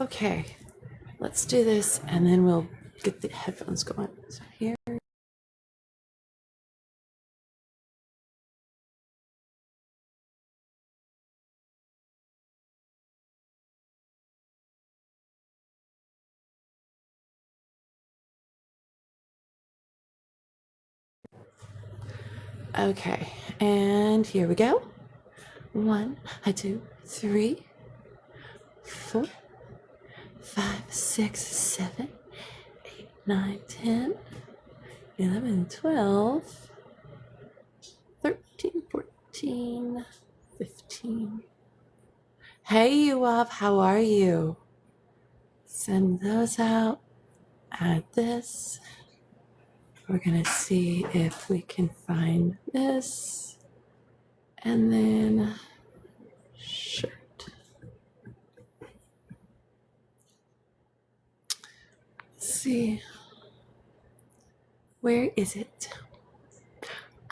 Okay, let's do this and then we'll get the headphones going. So here. Okay, and here we go. 1, 2, 3, 4, 5, 6, 7, 8, 9, 10, 11, 12, 13, 14, 15. Hey, you up? How are you? Send those out. Add this. We're gonna see if we can find this. And then shirt. Let's see. Where is it?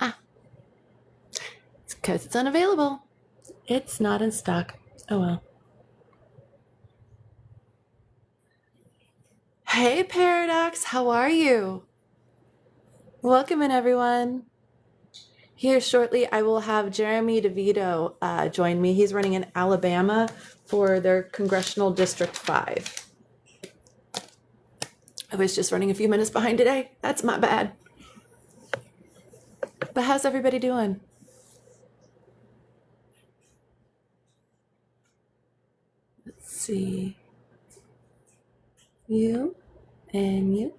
It's because it's unavailable. It's not in stock. Oh well. Hey Paradox, how are you? Welcome in everyone. Here shortly I will have Jeremy Devito join me. He's running in Alabama for their Congressional District 5. I was just running a few minutes behind today. That's my bad. But how's everybody doing? Let's see. You and you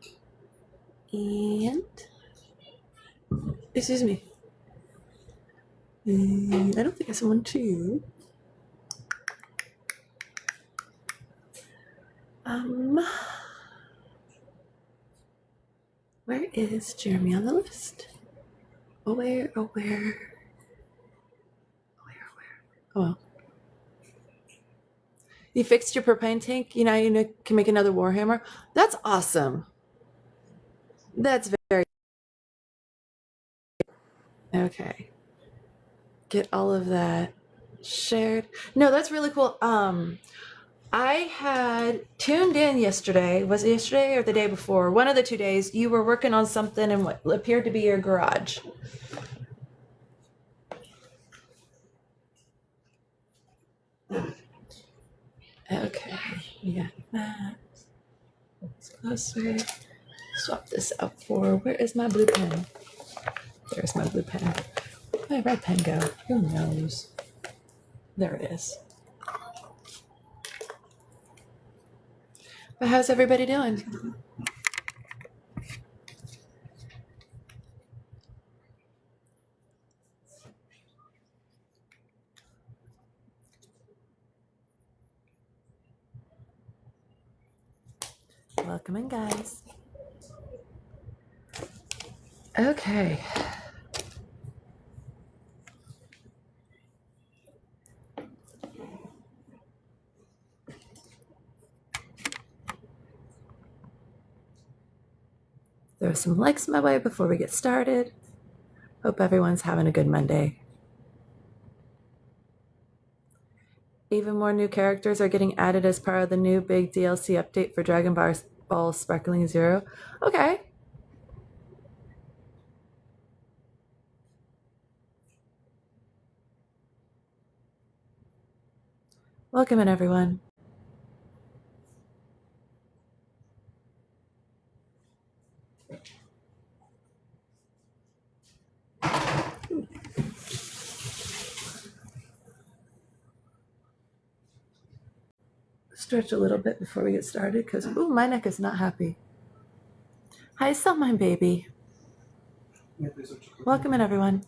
and excuse me. I don't think I saw one too. Where is Jeremy on the list? Where? Oh well. You fixed your propane tank? You can make another Warhammer? That's awesome. That's very... Okay. Get all of that shared. No, that's really cool. I had tuned in yesterday. Was it yesterday or the day before? One of the 2 days. You were working on something in what appeared to be your garage. Okay, we got that. It's closer. Swap this out for, where is my blue pen? There's my blue pen. Where'd my red pen go? Who knows? There it is. But how's everybody doing? Welcome in, guys. Okay. Throw some likes my way before we get started. Hope everyone's having a good Monday. Even more new characters are getting added as part of the new big DLC update for Dragon Ball Sparkling Zero. Okay. Welcome in, everyone. Stretch a little bit before we get started because, ooh, my neck is not happy. Hi, Selmine baby. Welcome in, everyone.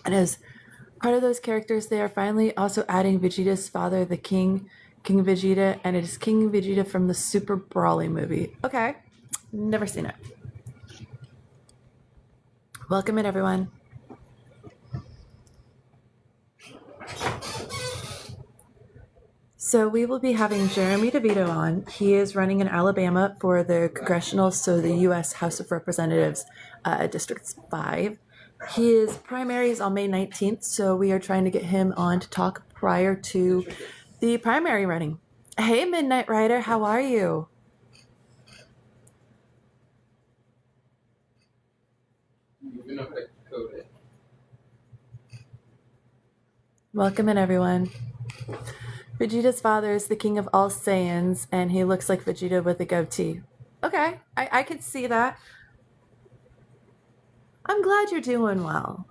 And as part of those characters, they are finally also adding Vegeta's father, the King Vegeta, and it is King Vegeta from the Super Brawly movie. Okay, never seen it. Welcome in, everyone. So we will be having Jeremy Devito on. He is running in Alabama for the congressional, so the U.S. House of Representatives, District 5. His primary is on May 19th, so we are trying to get him on to talk prior to the primary running. Hey, Midnight Rider, how are you? Welcome in, everyone. Vegeta's father is the king of all Saiyans, and he looks like Vegeta with a goatee. Okay, I could see that. I'm glad you're doing well.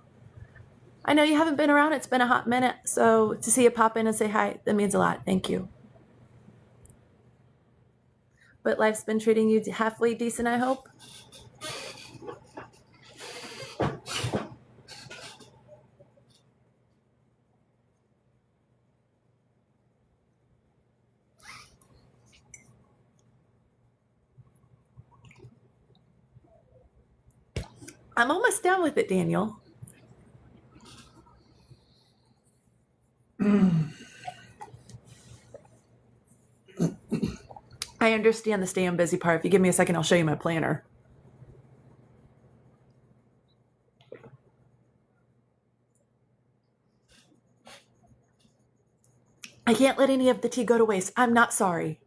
I know you haven't been around. It's been a hot minute, so to see you pop in and say hi, that means a lot. Thank you. But life's been treating you halfway decent, I hope? I'm almost done with it, Daniel. I understand the staying busy part. If you give me a second, I'll show you my planner. I can't let any of the tea go to waste. I'm not sorry.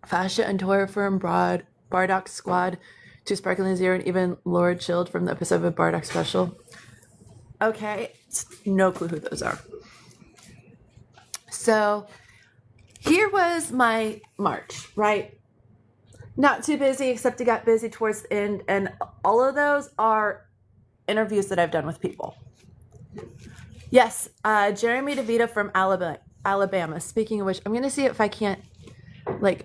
Fascia and Tora from Bardock Squad, Two Sparkling Zero, and even Lord Chilled from the episode of Bardock Special. Okay, no clue who those are. So here was my March, right? Not too busy, except it got busy towards the end, and all of those are interviews that I've done with people. Yes, Jeremy DeVito from Alabama. Speaking of which, I'm going to see if I can't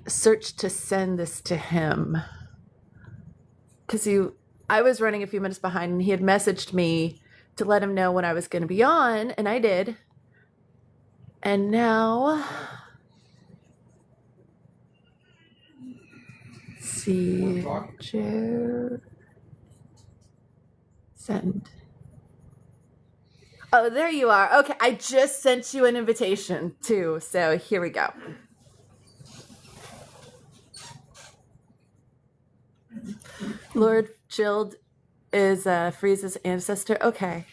search to send this to him, because I was running a few minutes behind, and he had messaged me to let him know when I was going to be on, and I did. And now, see, Joe, send. Oh, there you are. Okay, I just sent you an invitation too, so here we go. Lord Chilled is Frieza's ancestor. Okay.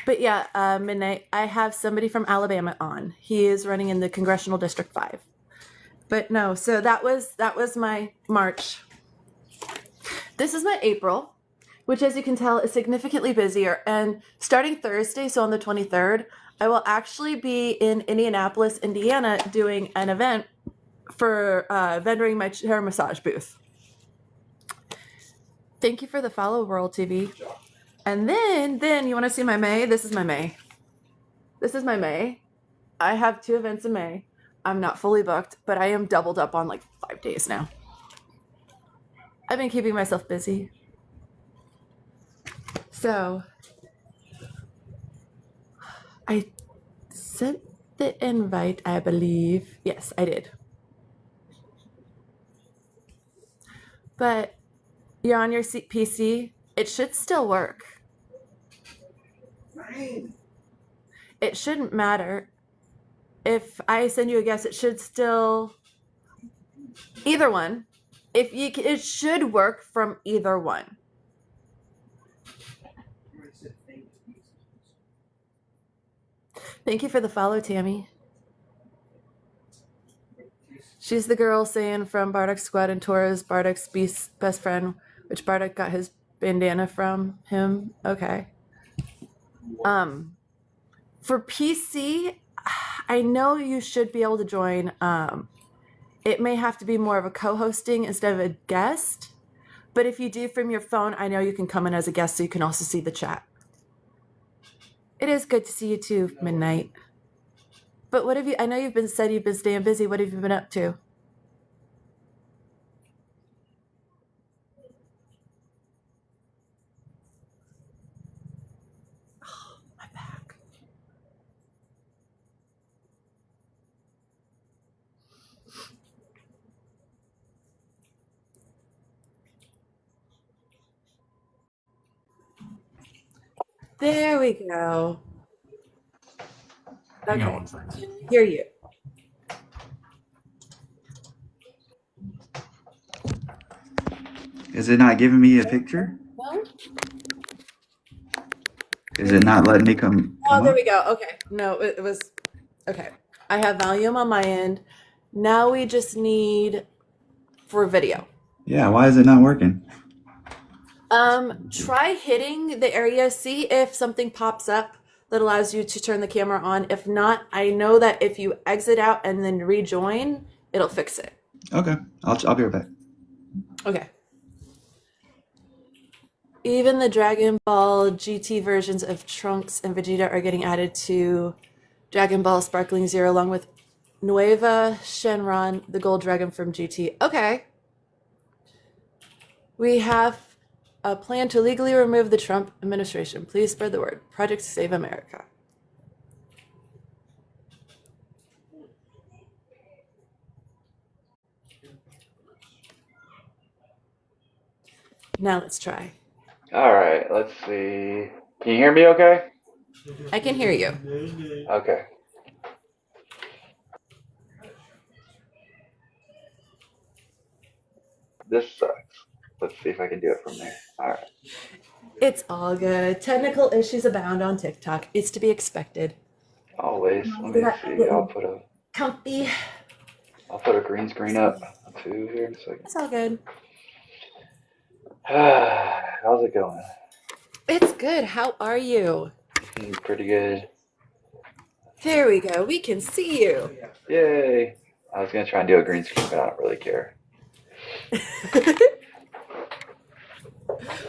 But yeah, Midnight, I have somebody from Alabama on. He is running in the Congressional District 5. But no, so that was my March. This is my April, which, as you can tell, is significantly busier. And starting Thursday, so on the 23rd, I will actually be in Indianapolis, Indiana, doing an event for vendoring my hair massage booth. Thank you for the follow, World TV. And then you want to see my May? This is my May. I have 2 events in May. I'm not fully booked, but I am doubled up on 5 days now. I've been keeping myself busy. So I sent the invite, I believe. Yes, I did. But you're on your PC. It should still work. Fine. It shouldn't matter. If I send you a guess, it should still... Either one. It should work from either one. Thank you for the follow, Tammy. She's the girl saying from Bardock Squad and Tora's Bardock's best friend, which Bardock got his bandana from him. Okay. For PC, I know you should be able to join. It may have to be more of a co-hosting instead of a guest. But if you do from your phone, I know you can come in as a guest so you can also see the chat. It is good to see you too, Midnight. But what have you... I know you've been staying busy. What have you been up to? Oh, my back. There we go. Hang on Okay, one second. can hear you. Is it not giving me a picture? No? Is it not letting me come Oh, there up? we go. Okay. No, it was okay. I have volume on my end. Now we just need for video. Yeah, why is it not working? Try hitting the area, see if something pops up that allows you to turn the camera on. If not, I know that if you exit out and then rejoin, it'll fix it. Okay, I'll be right back. Okay. Even the Dragon Ball GT versions of Trunks and Vegeta are getting added to Dragon Ball Sparkling Zero along with Nueva Shenron, the gold dragon from GT. Okay. We have a plan to legally remove the Trump administration. Please spread the word. Project Save America. Now let's try. All right, let's see. Can you hear me okay? I can hear you. Okay. This sucks. Let's see if I can do it from there. All right. It's all good. Technical issues abound on TikTok. It's to be expected. Always. Let me see. Comfy. I'll put a green screen up too here in a second. It's all good. How's it going? It's good. How are you? Pretty good. There we go. We can see you. Yay. I was gonna try and do a green screen, but I don't really care.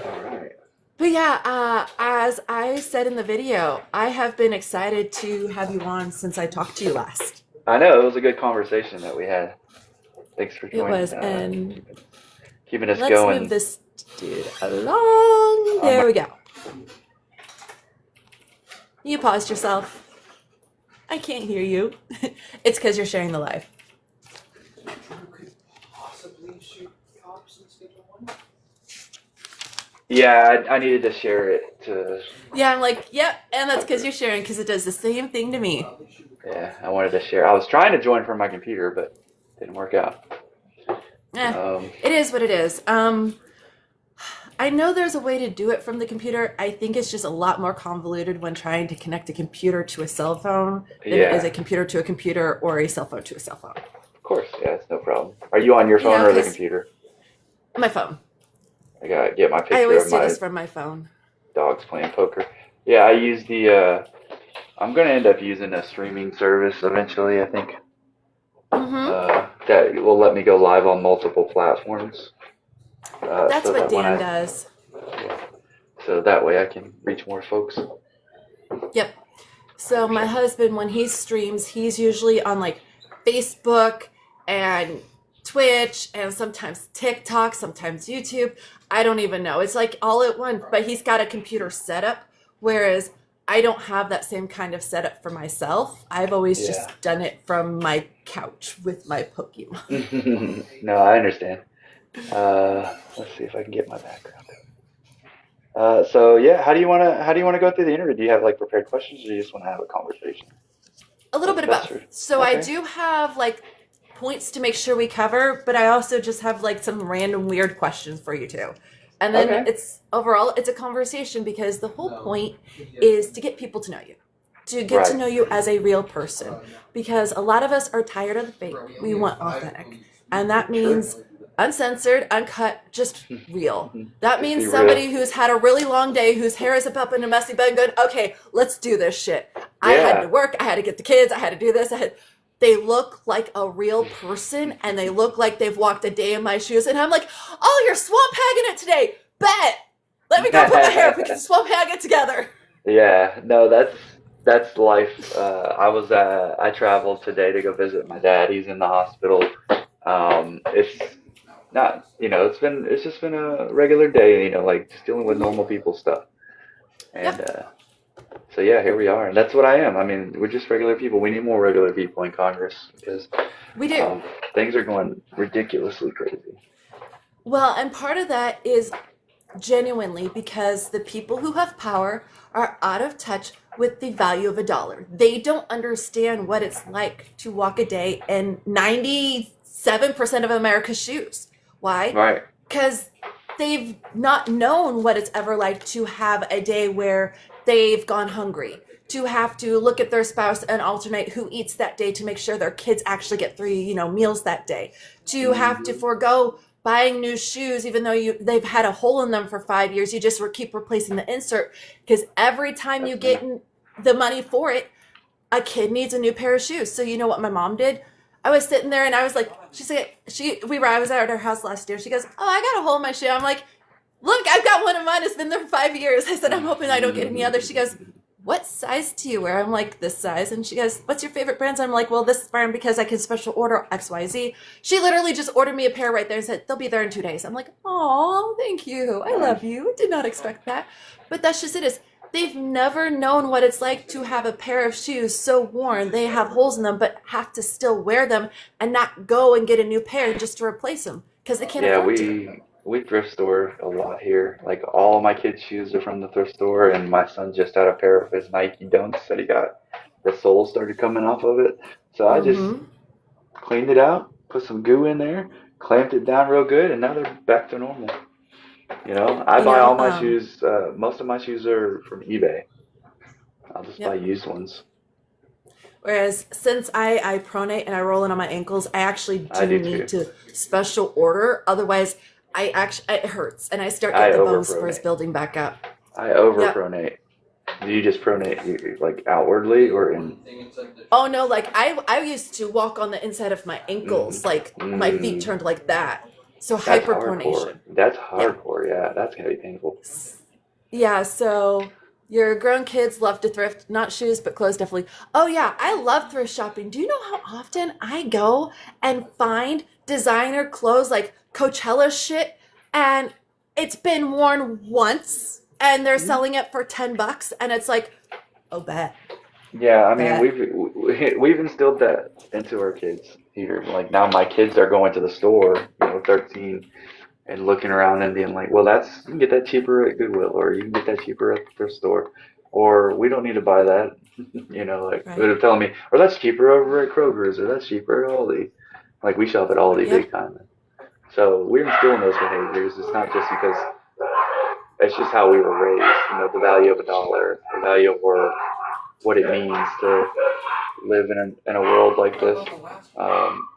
All right. But yeah, as I said in the video, I have been excited to have you on since I talked to you last. I know it was a good conversation that we had. Thanks for It joining. was, and keeping us let's going. move this dude along. There we go. You paused yourself. I can't hear you. It's because you're sharing the live. Yeah, I needed to share it to. Yeah, I'm like, yep, and that's because you're sharing, because it does the same thing to me. Yeah, I wanted to share. I was trying to join from my computer, but it didn't work out. It is what it is. I know there's a way to do it from the computer. I think it's just a lot more convoluted when trying to connect a computer to a cell phone than it is a computer to a computer or a cell phone to a cell phone. Of course, yeah, it's no problem. Are you on your phone or the computer? My phone. I gotta get my picture I always of do my this from my phone. dogs playing poker. Yeah, I use the. I'm gonna end up using a streaming service eventually. I think that will let me go live on multiple platforms. That's so what that Dan does. So that way I can reach more folks. Yep. So my husband, when he streams, he's usually on like Facebook and Twitch and sometimes TikTok, sometimes YouTube. I don't even know. It's like all at once, but he's got a computer setup, whereas I don't have that same kind of setup for myself. I've always just done it from my couch with my Pokemon. No, I understand. Let's see if I can get my background. So yeah, how do you wanna go through the interview? Do you have like prepared questions, or do you just want to have a conversation? A little bit of both. So I do have like points to make sure we cover, but I also just have like some random weird questions for you too. And then it's overall it's a conversation, because the whole point is to get people to know you. To get to know you as a real person. Because a lot of us are tired of the fake. We want authentic. And that means uncensored, uncut, just real. That means somebody who's had a really long day, whose hair is up in a messy bun, going, okay, let's do this shit. I had to work, I had to get the kids, I had to do this, they look like a real person, and they look like they've walked a day in my shoes, and I'm like, oh, you're swamp hagging it today. Bet. Let me go put my hair up. We can swamp hag it together. Yeah, no, that's life. I traveled today to go visit my dad. He's in the hospital. It's not, it's just been a regular day, like just dealing with normal people stuff. And so yeah, here we are, and that's what I am. I mean, we're just regular people. We need more regular people in Congress, because we do. Things are going ridiculously crazy. Well, and part of that is genuinely because the people who have power are out of touch with the value of a dollar. They don't understand what it's like to walk a day in 97% of America's shoes. Why? Right. Because they've not known what it's ever like to have a day where they've gone hungry, to have to look at their spouse and alternate who eats that day to make sure their kids actually get 3, meals that day, to have to forego buying new shoes even though they've had a hole in them for 5 years. You just keep replacing the insert because every time you get the money for it, a kid needs a new pair of shoes. So you know what my mom did? I was sitting there and I was like, I was at her house last year. She goes, "Oh, I got a hole in my shoe." I'm like, "Look, I've got one of mine. It's been there for 5 years." I said, "I'm hoping I don't get any other." She goes, "What size do you wear?" I'm like, "This size." And she goes, "What's your favorite brands?" I'm like, "Well, this brand because I can special order XYZ. She literally just ordered me a pair right there and said, "They'll be there in 2 days." I'm like, "Oh, thank you. I love you. Did not expect that." But that's just it. Is they've never known what it's like to have a pair of shoes so worn they have holes in them, but have to still wear them and not go and get a new pair just to replace them because they can't Yeah, afford to. we thrift store a lot here. Like all my kids' shoes are from the thrift store, and my son just had a pair of his Nike Dunks that he got. The sole started coming off of it, so I just Mm-hmm. cleaned it out, put some goo in there, clamped it down real good, and now they're back to normal. I buy all my Um, shoes. Most of my shoes are from eBay. I'll just buy yep. used ones. Whereas since I pronate and I roll in on my ankles, I actually I do do need too. to special order. Otherwise, it hurts and I start I getting the bone spurs overpronate. building back up. I Yep. overpronate. Do you just pronate like outwardly or in? Oh no, like I used to walk on the inside of my Mm, ankles, like my feet mm, turned like that. So that's hardcore. hyperpronation. That's Yeah. hardcore. Yeah, that's gonna be painful. Yeah, so your grown kids love to thrift, not shoes, but clothes definitely. Oh yeah, I love thrift shopping. Do you know how often I go and find designer clothes like Coachella shit and it's been worn once and they're Mhm. selling it for $10 and it's like, oh bet, Yeah, I mean bet. we've instilled that into our kids here. Like now my kids are going to the store, 13, and looking around and being like, well, you can get that cheaper at Goodwill, or you can get that cheaper at the thrift store, or we don't need to buy that. Like Right? they're telling me, or that's cheaper over at Kroger's, or that's cheaper at Aldi. Like we shop at Aldi big Yep. time. So we're instilling those behaviors. It's not just because it's just how we were raised. The value of a dollar, the value of work, what it means to live in a world like this. Um,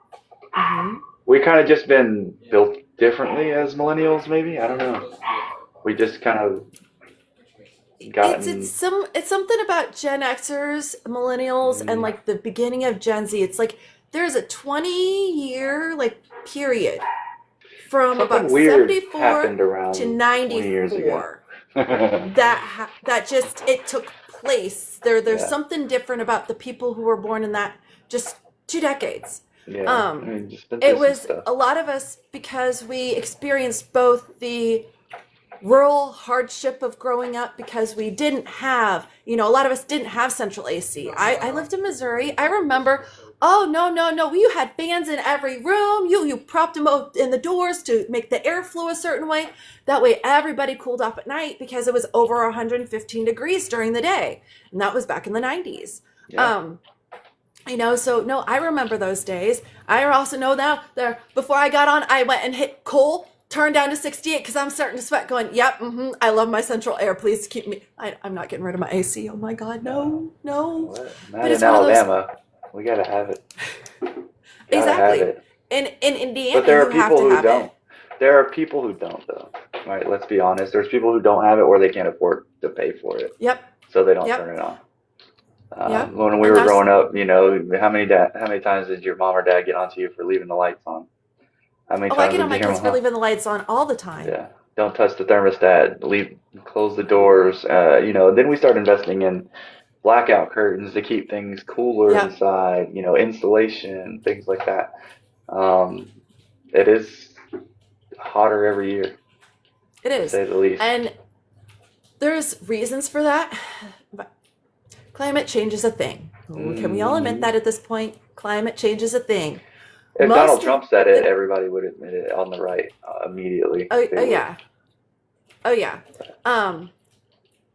Hmm. we kind of just been built differently as millennials, maybe. I don't know. We just kind of gotten. It's something about Gen Xers, millennials, and mm, like the beginning of Gen Z. It's like there's a 20-year like period from Something about weird 74 happened to around 20 years ago. 94 that just it took place. There's Yeah, something different about the people who were born in that just 2 decades. yeah. I Um, mean, just been it through some was stuff. a lot of us because we experienced both the rural hardship of growing up because we didn't have, a lot of us didn't have central AC. I lived in Missouri. I remember, oh, no, no, no. You had fans in every room. You propped them up in the doors to make the airflow a certain way. That way everybody cooled off at night because it was over 115 degrees during the day. And that was back in the 90s. Yeah. Um, so no, I remember those days. I also know now there before I got on, I went and hit coal, turned down to 68 because I'm starting to sweat. Going, yep, I love my central air. Please keep me. I'm not getting rid of my AC. Oh my God, No. no, no. What? But Not in it's one of those Alabama. We gotta have it. Gotta have exactly. it. In But Indiana, there are you have people to who have it. don't. There are people who don't, though. Right? Let's be honest. There's people who don't have it, or they can't afford to pay for it, Yep, so they don't yep, turn it on. yep. When we And were that's growing up, how many times did your mom or dad get onto you for leaving the lights on? How many oh, I times get did on my you hear, kids for leaving the lights on all the time. yeah, don't touch the thermostat, close the doors. Then we start investing in blackout curtains to keep things cooler Yep, inside. Insulation, things like that. Um, it is hotter every year, it to is. say the least. And there's reasons for that. But climate change is a thing. Can we all admit hmm that at this point? Climate change is a thing. If Donald Most of Trump said it, the, everybody would admit it on the right immediately. oh, They oh would. yeah, Oh yeah.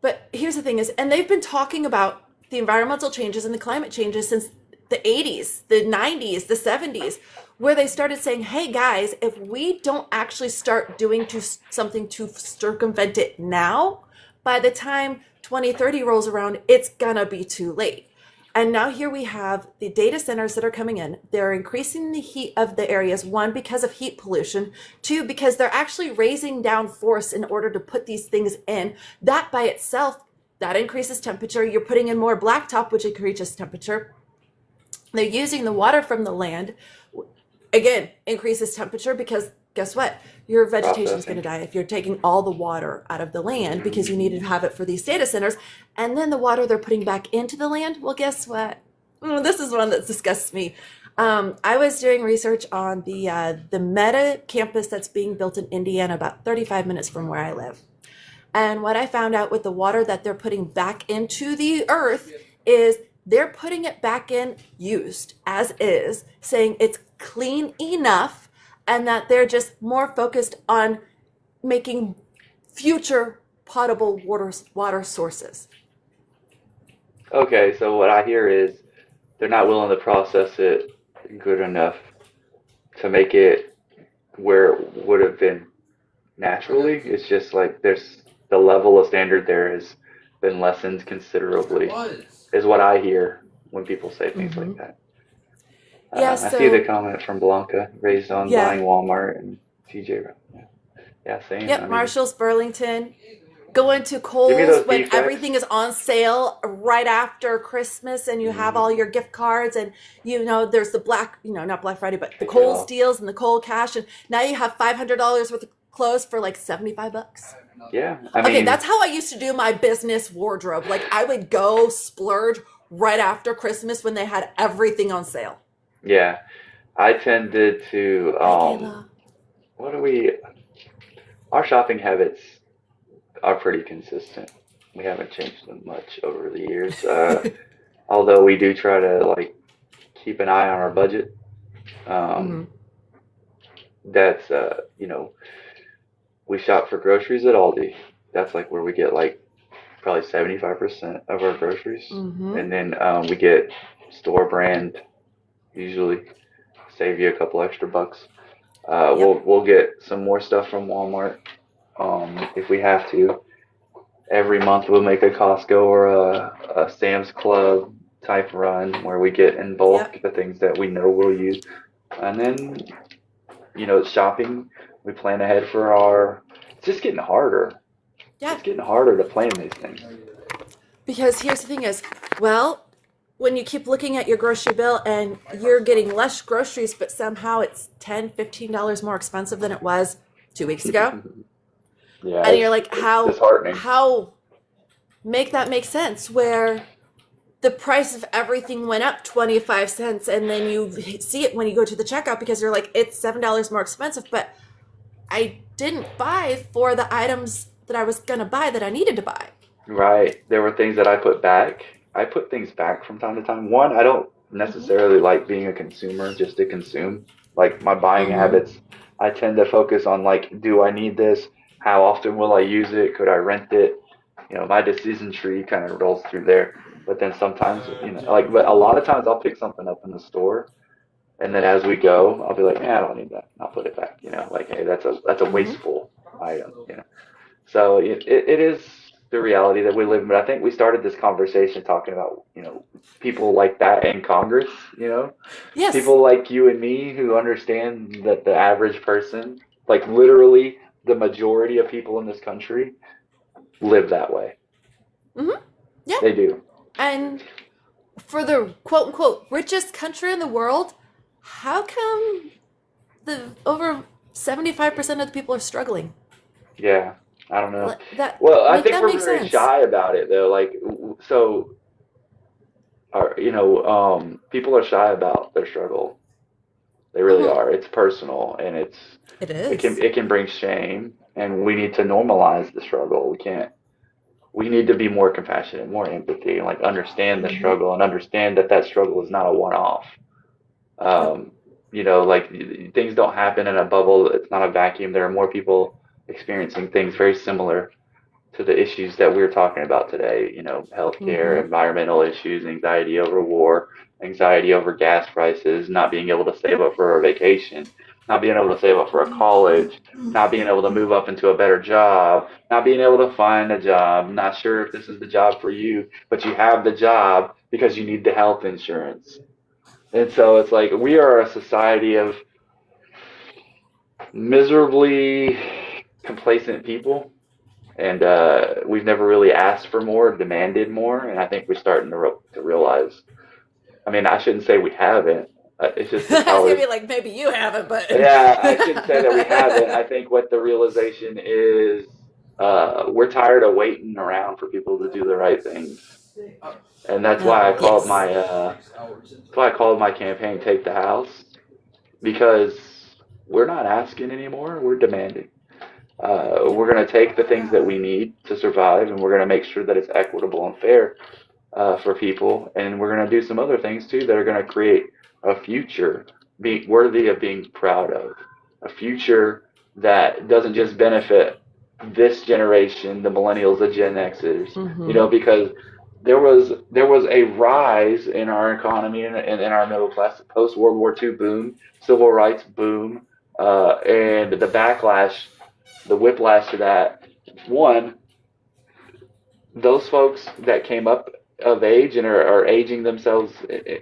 But here's the thing is, and they've been talking about the environmental changes and the climate changes since the 80s, the 90s, the 70s, where they started saying, hey guys, if we don't actually start doing something to circumvent it now, by the time 2030 rolls around, it's gonna be too late. And now here we have the data centers that are coming in. They're increasing the heat of the areas, one, because of heat pollution, two, because they're actually raising down force in order to put these things in. That by itself, that increases temperature. You're putting in more blacktop, which increases temperature. They're using the water from the land, again, increases temperature because guess what? Your vegetation is going to die if you're taking all the water out of the land because you need to have it for these data centers. And then the water they're putting back into the land, well, guess what? This is one that disgusts me. I was doing research on the Meta campus that's being built in Indiana, about 35 minutes from where I live. And what I found out with the water that they're putting back into the earth is they're putting it back in used as is, saying it's clean enough, and that they're just more focused on making future potable water sources. Okay, so what I hear is they're not willing to process it good enough to make it where it would have been naturally. It's just like there's the level of standard there has been lessened considerably, is what I hear when people say things like that. Yeah, I see the comment from Blanca, raised on buying Walmart and TJ. Yeah, same. Yep, Marshalls, Burlington. Going to Kohl's when everything is on sale right after Christmas and you have all your gift cards and, there's the not Black Friday, but the Kohl's deals and the Kohl cash. And now you have $500 worth of clothes for like $75. Yeah. Okay, that's how I used to do my business wardrobe. Like I would go splurge right after Christmas when they had everything on sale. Yeah, I tended to, our shopping habits are pretty consistent. We haven't changed them much over the years. Although we do try to keep an eye on our budget. That's, we shop for groceries at Aldi. That's where we get probably 75% of our groceries. And then we get store brand. Usually save you a couple extra bucks. We'll get some more stuff from Walmart if we have to. Every month we'll make a Costco or a Sam's Club type run where we get in bulk the things that we know we'll use. And then, shopping, we plan ahead for it's just getting harder. Yeah. It's getting harder to plan these things. Because here's the thing is, when you keep looking at your grocery bill and you're getting less groceries, but somehow it's $10, $15 more expensive than it was 2 weeks ago. Yeah, and you're like, how make that make sense where the price of everything went up 25 cents and then you see it when you go to the checkout because you're like, it's $7 more expensive, but I didn't buy for the items that I was going to buy that I needed to buy. Right. There were things that I put back. I put things back from time to time. One, I don't necessarily like being a consumer just to consume. My buying habits, I tend to focus on do I need this? How often will I use it? Could I rent it? My decision tree kind of rolls through there. But then sometimes, but a lot of times I'll pick something up in the store, and then as we go, I'll be like, I don't need that. I'll put it back. Hey, that's a wasteful item. So it is the reality that we live in. But I think we started this conversation talking about, people like that in Congress, Yes. People like you and me who understand that the average person, literally the majority of people in this country live that way. Yeah. They do. And for the quote unquote richest country in the world, how come the over 75% of the people are struggling? Yeah. I don't know. I think we're very shy about it, though. People are shy about their struggle. They really are. It's personal, and it is. It can bring shame, and we need to normalize the struggle. We need to be more compassionate, more empathy, and understand the struggle, and understand that struggle is not a one-off. Things don't happen in a bubble. It's not a vacuum. There are more people experiencing things very similar to the issues that we're talking about today, healthcare, Mm-hmm. environmental issues, anxiety over war, anxiety over gas prices, not being able to save up for a vacation, not being able to save up for a college, not being able to move up into a better job, not being able to find a job, not sure if this is the job for you, but you have the job because you need the health insurance. And so it's like we are a society of miserably complacent people, and we've never really asked for more, demanded more, and I think we're starting to realize. I mean, I shouldn't say we haven't. It's just I it's was how gonna it. be like, maybe you haven't, but Yeah, I shouldn't say that we haven't. I think what the realization is, we're tired of waiting around for people to do the right things, and that's why I called yes. my campaign "Take the House," because we're not asking anymore. We're demanding. We're going to take the things that we need to survive, and we're going to make sure that it's equitable and fair for people. And we're going to do some other things too that are going to create a future worthy of being proud of, a future that doesn't just benefit this generation, the millennials, the Gen Xers, Mm-hmm. because there was a rise in our economy and in our middle class post World War II boom, civil rights boom, and the whiplash to that. One, those folks that came up of age and are aging themselves,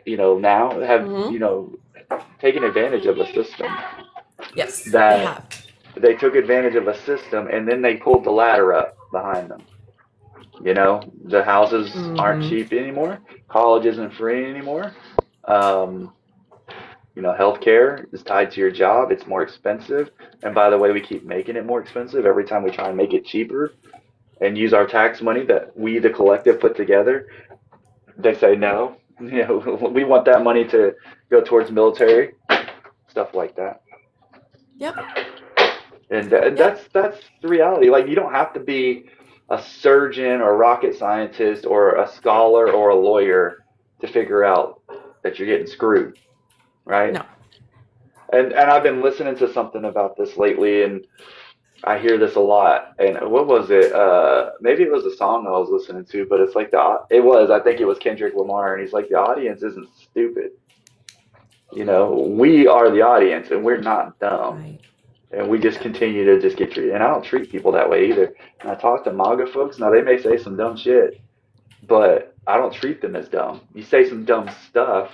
now have, Mm-hmm. taken advantage of a system Yes, they that have. they took advantage of a system and then they pulled the ladder up behind them. The houses aren't Mm-hmm. cheap anymore. College isn't free anymore. Um, healthcare is tied to your job. It's more expensive. And by the way, we keep making it more expensive every time we try and make it cheaper and use our tax money that we, the collective, put together. They say no. We want that money to go towards military, stuff like that. Yep. And Yep. that's the reality. Like, you don't have to be a surgeon or a rocket scientist or a scholar or a lawyer to figure out that you're getting screwed, right? No. And I've been listening to something about this lately, and I hear this a lot. And what was it? Maybe it was a song I was listening to, but it's like I think it was Kendrick Lamar, and he's like, the audience isn't stupid. We are the audience, and we're not dumb. Right. And we just continue to just get treated. And I don't treat people that way either. And I talk to MAGA folks. Now, they may say some dumb shit, but I don't treat them as dumb. You say some dumb stuff,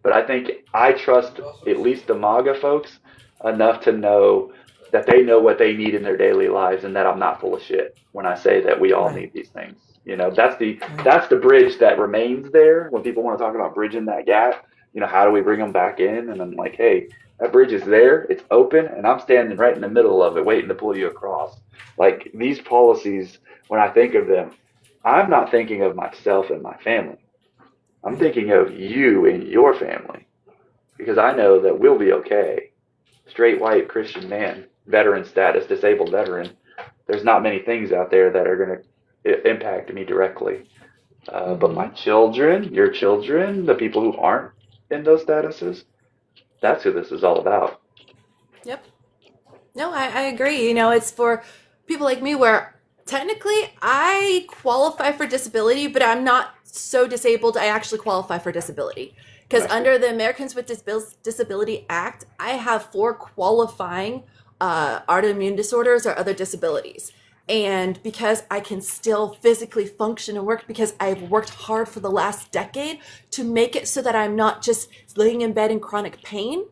but I think I trust at least the MAGA folks enough to know that they know what they need in their daily lives, and that I'm not full of shit when I say that we all Right. need these things. That's the Right. that's the bridge that remains there when people want to talk about bridging that gap. How do we bring them back in? And I'm like, hey, that bridge is there, it's open, and I'm standing right in the middle of it, waiting to pull you across. Like, these policies, when I think of them, I'm not thinking of myself and my family. I'm Right. thinking of you and your family, because I know that we'll be okay. Straight white Christian man, veteran status, disabled veteran. There's not many things out there that are going to impact me directly. But Mm-hmm. my children, your children, the people who aren't in those statuses, that's who this is all about. Yep. No, I agree. It's for people like me where technically I qualify for disability, but I'm not so disabled I actually qualify for disability. Because I see. under the Americans with Disability Act, I have 4 qualifying autoimmune disorders or other disabilities. And because I can still physically function and work, because I've worked hard for the last decade to make it so that I'm not just laying in bed in chronic pain,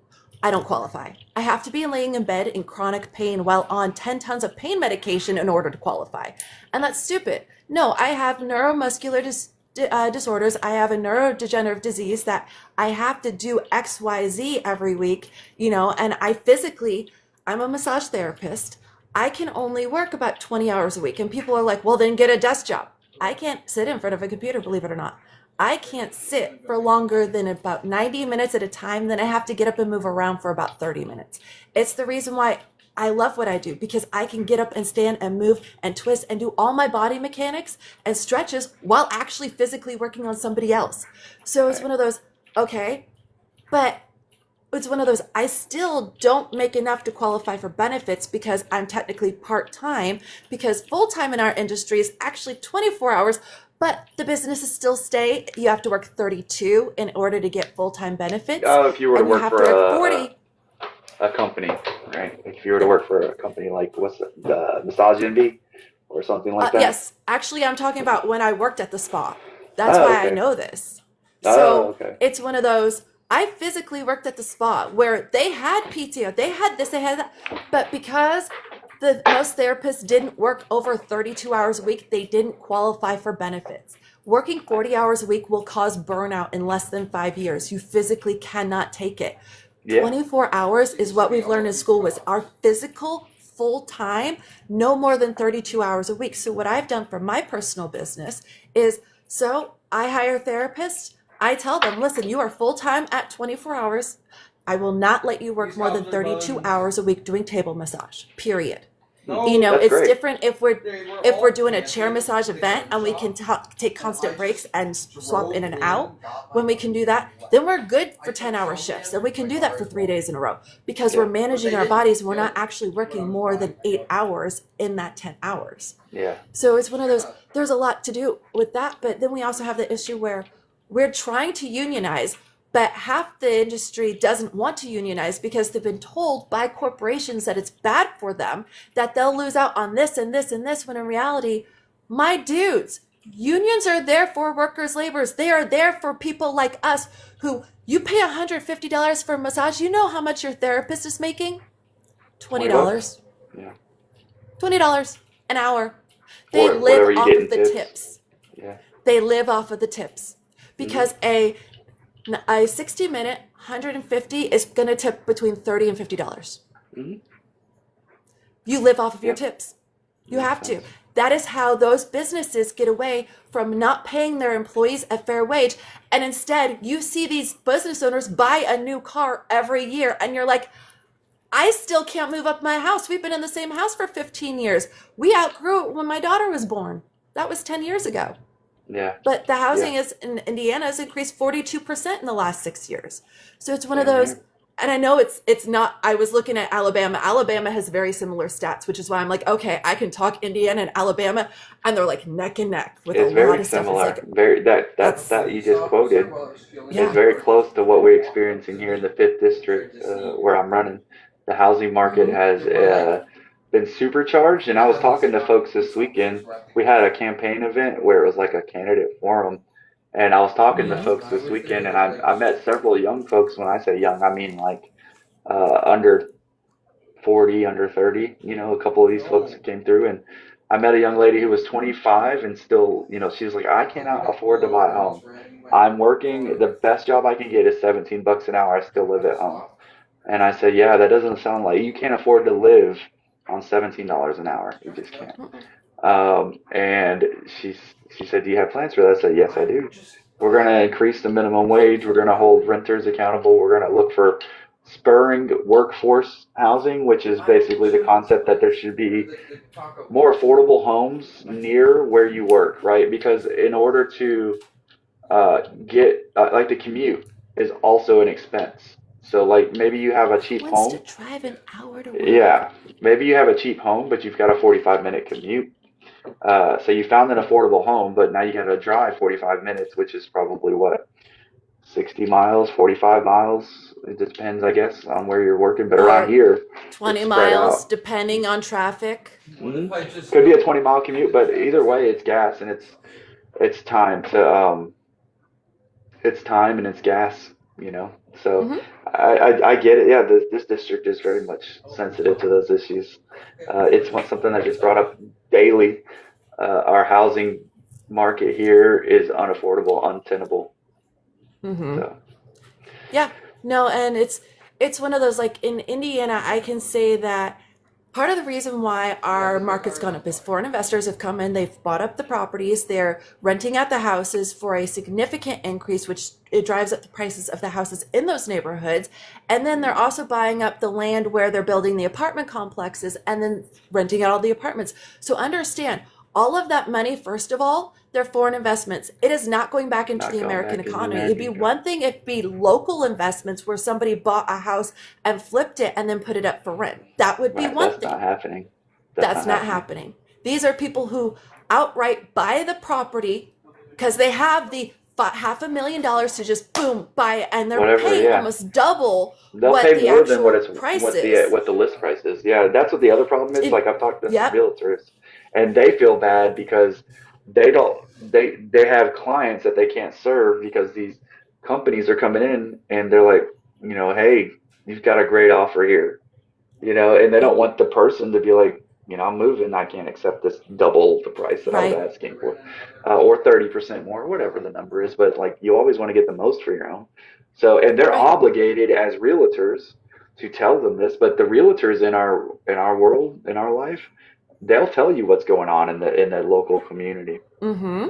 I don't qualify. I have to be laying in bed in chronic pain while on 10 tons of pain medication in order to qualify. And that's stupid. No, I have neuromuscular disorders. I have a neurodegenerative disease that I have to do XYZ every week, and I'm a massage therapist. I can only work about 20 hours a week. And people are like, well, then get a desk job. I can't sit in front of a computer, believe it or not. I can't sit for longer than about 90 minutes at a time. Then I have to get up and move around for about 30 minutes. It's the reason why I love what I do, because I can get up and stand and move and twist and do all my body mechanics and stretches while actually physically working on somebody else. So it's Right. one of those, okay, but it's one of those, I still don't make enough to qualify for benefits because I'm technically part-time, because full-time in our industry is actually 24 hours, but the businesses still stay. You have to work 32 in order to get full-time benefits. Oh, if you were to And you work have for to work 40. a company, right? If you were to work for a company like what's the Massage Envy or something like that. Yes, actually, I'm talking about when I worked at the spa. That's Oh, why I okay. know this. Oh, So okay. it's one of those, I physically worked at the spa where they had PTO, they had this, they had that, but because most therapists didn't work over 32 hours a week, they didn't qualify for benefits. Working 40 hours a week will cause burnout in less than 5 years. You physically cannot take it. Yeah. 24 hours is what we've learned in school was our physical full time, no more than 32 hours a week. So what I've done for my personal business is, so I hire therapists. I tell them, listen, you are full time at 24 hours. I will not let you work more than 32 hours a week doing table massage, period. You know, That's it's great. different if we're doing a chair massage event and we can take constant breaks and swap in and out. When we can do that, then we're good for 10-hour shifts, and we can do that for 3 days in a row because we're managing our bodies. We're not actually working more than 8 hours in that 10 hours. Yeah. So it's one of those, there's a lot to do with that. But then we also have the issue where we're trying to unionize, but half the industry doesn't want to unionize because they've been told by corporations that it's bad for them, that they'll lose out on this and this and this, when in reality, my dudes, unions are there for workers' laborers. They are there for people like us who, you pay $150 for a massage. You know how much your therapist is making? $20. Yeah. $20 an hour. They Or whatever live you off get in of the tips. tips. Yeah. They live off of the tips because a 60-minute, 150 is going to tip between $30 and $50. Mhm. You live off of your Yep. tips. You have to. That is how those businesses get away from not paying their employees a fair wage. And instead, you see these business owners buy a new car every year, and you're like, I still can't move up my house. We've been in the same house for 15 years. We outgrew it when my daughter was born. That was 10 years ago. Yeah. But the housing is in Indiana has increased 42% in the last 6 years. So it's one of Same those, here. and I know it's not, I was looking at Alabama. Alabama has very similar stats, which is why I'm like, okay, I can talk Indiana and Alabama, and they're like neck and neck with a It's lot very of stuff. similar. It's like, Very that you just quoted yeah. is very close to what we're experiencing here in the fifth district where I'm running. The housing market has been supercharged, and I was talking to folks this weekend. We had a campaign event where it was like a candidate forum, and I was talking to folks this weekend, and I met several young folks. When I say young, I mean like under 40, under 30. You know, a couple of these folks that came through, and I met a young lady who was 25 and still, you know, she was like, I cannot afford to buy a home. I'm working, the best job I can get is $17 an hour. I still live at home. And I said, yeah, that doesn't sound like you can't afford to live on $17 an hour. You just can't. And she said, do you have plans for that? I said, yes, I do. We're going to increase the minimum wage. We're going to hold renters accountable. We're going to look for spurring workforce housing, which is basically the concept that there should be more affordable homes near where you work, right? Because in order to get, like the commute is also an expense. So like maybe you have a cheap Who wants home. to drive an hour to work? Yeah, maybe you have a cheap home, but you've got a 45-minute commute. So you found an affordable home, but now you got to drive 45 minutes, which is probably what, 60 miles, 45 miles. It depends, I guess, on where you're working. But around here, 20 it's spread miles, out. depending on traffic. Mm-hmm. Could be a 20-mile commute, but either way, it's gas and it's time to it's time and it's gas, you know. So Mhm. I get it. Yeah, this district is very much sensitive to those issues. It's something that gets brought up daily. Our housing market here is unaffordable, untenable. Mhm. So Yeah, no, and it's one of those, like in Indiana, I can say that part of the reason why our market's gone up is foreign investors have come in, they've bought up the properties, they're renting out the houses for a significant increase, which it drives up the prices of the houses in those neighborhoods. And then they're also buying up the land where they're building the apartment complexes and then renting out all the apartments. So understand, all of that money, first of all, they're foreign investments. It is not going back into Not the going American back in the economy. It'd be American one thing if it'd be local investments where somebody bought a house and flipped it and then put it up for rent. That would be Right, one that's thing. not happening. That's not happening. These are people who outright buy the property because they have the $500,000 to just boom buy it, and they're Whatever, paying yeah. almost double They'll what pay the more than what actual it's price what is. the list price is. Yeah, that's what the other problem is. It- Like I've talked to some Yep. realtors, and they feel bad because they have clients that they can't serve because these companies are coming in and they're like, hey, you've got a great offer here, and they don't want the person to be like, I'm moving, I can't accept this double the price that I was Right. asking for, or 30% more, whatever the number is. But like, you always want to get the most for your own. So, and they're Right. obligated as realtors to tell them this, but the realtors in our world, in our life, they'll tell you what's going on in the local community. Mm-hmm.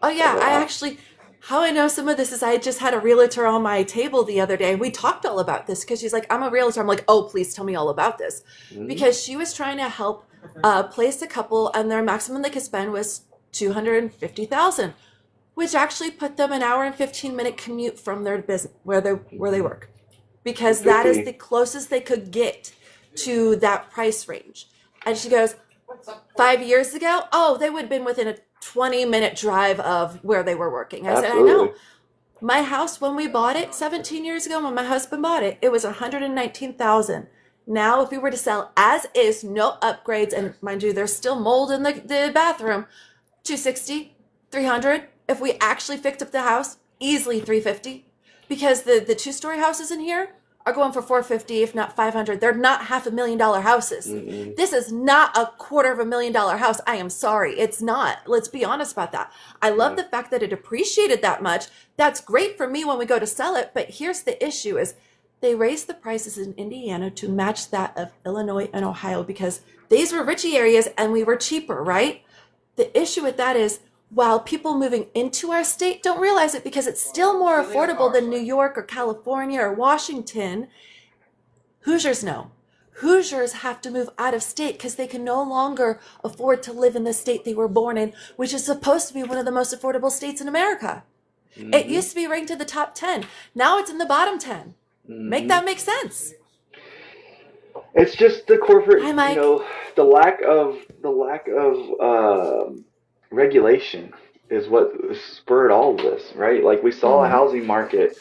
Oh yeah, So, I actually, how I know some of this is I just had a realtor on my table the other day. We talked all about this because she's like, I'm a realtor. I'm like, oh, please tell me all about this. mhm. Because she was trying to help place a couple, and their maximum they could spend was $250,000, which actually put them an hour and 15-minute commute from their business where they work, because that is 50. the closest they could get to that price range. And she goes, 5 years ago, oh, they would have been within a 20-minute drive of where they were working. I said, I know. Absolutely. My house, when we bought it 17 years ago, when my husband bought it, it was $119,000. Now, if we were to sell as is, no upgrades, and mind you, there's still mold in the bathroom, 260, 300. If we actually fixed up the house, easily 350, because the two-story houses in here are going for 450, if not 500. They're not $500,000 houses. Mm-mm. This is not a $250,000 house. I am sorry. It's not. Let's be honest about that. I love Yeah. the fact that it appreciated that much. That's great for me when we go to sell it. But here's the issue is they raised the prices in Indiana to match that of Illinois and Ohio because these were richy areas and we were cheaper, right? The issue with that is while people moving into our state don't realize it because it's still more affordable than New York or California or Washington, Hoosiers know. Hoosiers have to move out of state because they can no longer afford to live in the state they were born in, which is supposed to be one of the most affordable states in America. It Mhm. used to be ranked in the top 10. Now it's in the bottom 10. Make Mhm. that make sense. It's just the corporate, Hi, Mike. the lack of regulation is what spurred all of this, right? Like we saw a Mhm. housing market.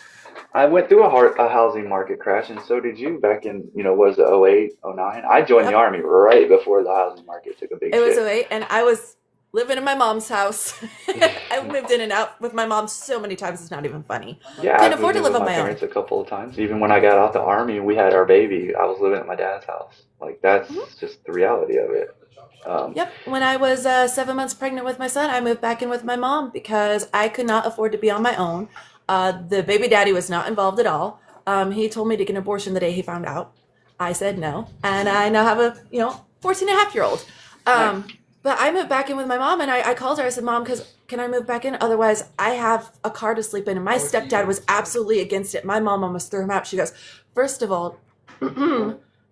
I went through a housing market crash, and so did you back in, what was it, 08, 09? I joined the Yep. Army right before the housing market took a big It was shit. 08, and I was living in my mom's house. I moved in and out with my mom so many times, it's not even funny. Yeah, Couldn't I've afford moved to in live with on my my own. parents a couple of times. Even when I got out the Army, we had our baby. I was living at my dad's house. Like that's Mhm. just the reality of it. Yep. When I was 7 months pregnant with my son, I moved back in with my mom because I could not afford to be on my own. The baby daddy was not involved at all. He told me to get an abortion the day he found out. I said no. And I now have a, 14 and a half year old. Nice. But I moved back in with my mom and I called her. I said, Mom, can I move back in? Otherwise, I have a car to sleep in. And my stepdad was absolutely against it. My mom almost threw him out. She goes, first of all,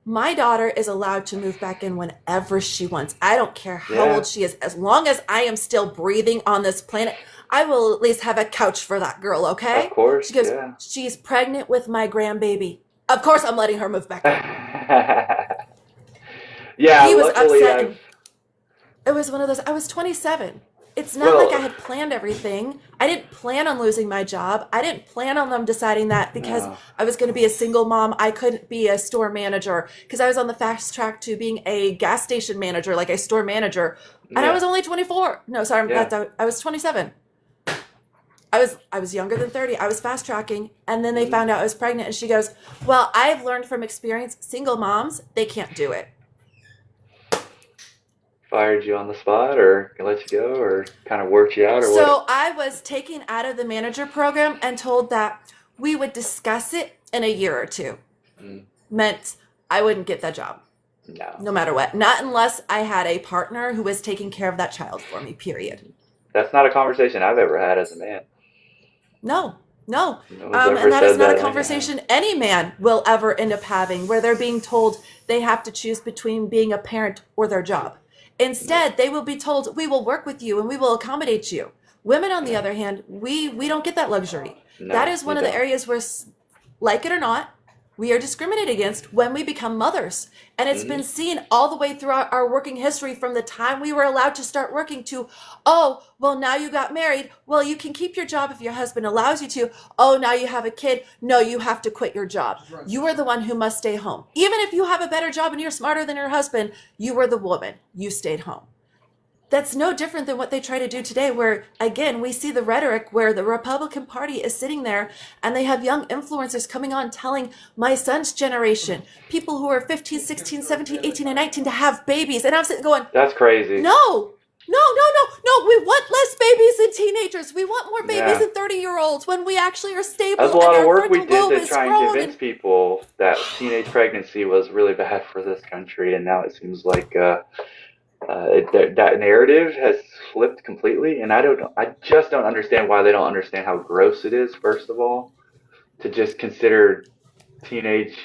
my daughter is allowed to move back in whenever she wants. I don't care how Yeah. old she is. As long as I am still breathing on this planet, I will at least have a couch for that girl, okay? Of course, She goes, yeah. she's pregnant with my grandbaby. Of course I'm letting her move back in. Yeah, He was luckily upset. I've And it was one of those, I was 27. It's not like I well, had planned everything. I didn't plan on losing my job. I didn't plan on them deciding that because no. I was going to be a single mom. I couldn't be a store manager because I was on the fast track to being a gas station manager, like a store manager. And I Yeah. was only 24. No, sorry, Yeah. I was 27. I was younger than 30. I was fast tracking. And then they Mhm. found out I was pregnant. And she goes, well, I've learned from experience, single moms, they can't do it. Fired you on the spot or let you go or kind of worked you out or what? So I was taken out of the manager program and told that we would discuss it in a year or two. Mm, Meant I wouldn't get that job, no. no matter what. Not unless I had a partner who was taking care of that child for me, period. That's not a conversation I've ever had as a man. No. No one's ever And that is said not that a like I have. conversation any man will ever end up having where they're being told they have to choose between being a parent or their job. Instead, they will be told, we will work with you and we will accommodate you. Women, on the other hand, we don't get that luxury. That No, is one you of the don't. areas where, like it or not, we are discriminated against when we become mothers. And it's been seen all the way throughout our working history, from the time we were allowed to start working to, oh, well, now you got married. Well, you can keep your job if your husband allows you to. Oh, now you have a kid. No, you have to quit your job. You are the one who must stay home. Even if you have a better job and you're smarter than your husband, you were the woman. You stayed home. That's no different than what they try to do today, where, again, we see the rhetoric where the Republican Party is sitting there and they have young influencers coming on telling my son's generation, people who are 15, 16, 17, 18, and 19, to have babies. And I'm sitting going, That's crazy. no. We want less babies and teenagers. We want more babies and 30-year-olds when we actually are stable. That's a lot and of our work we frontal lobe did to is try and growing convince people that teenage pregnancy was really bad for this country, and now it seems like that narrative has flipped completely. And I just don't understand why they don't understand how gross it is. First of all, to just consider teenage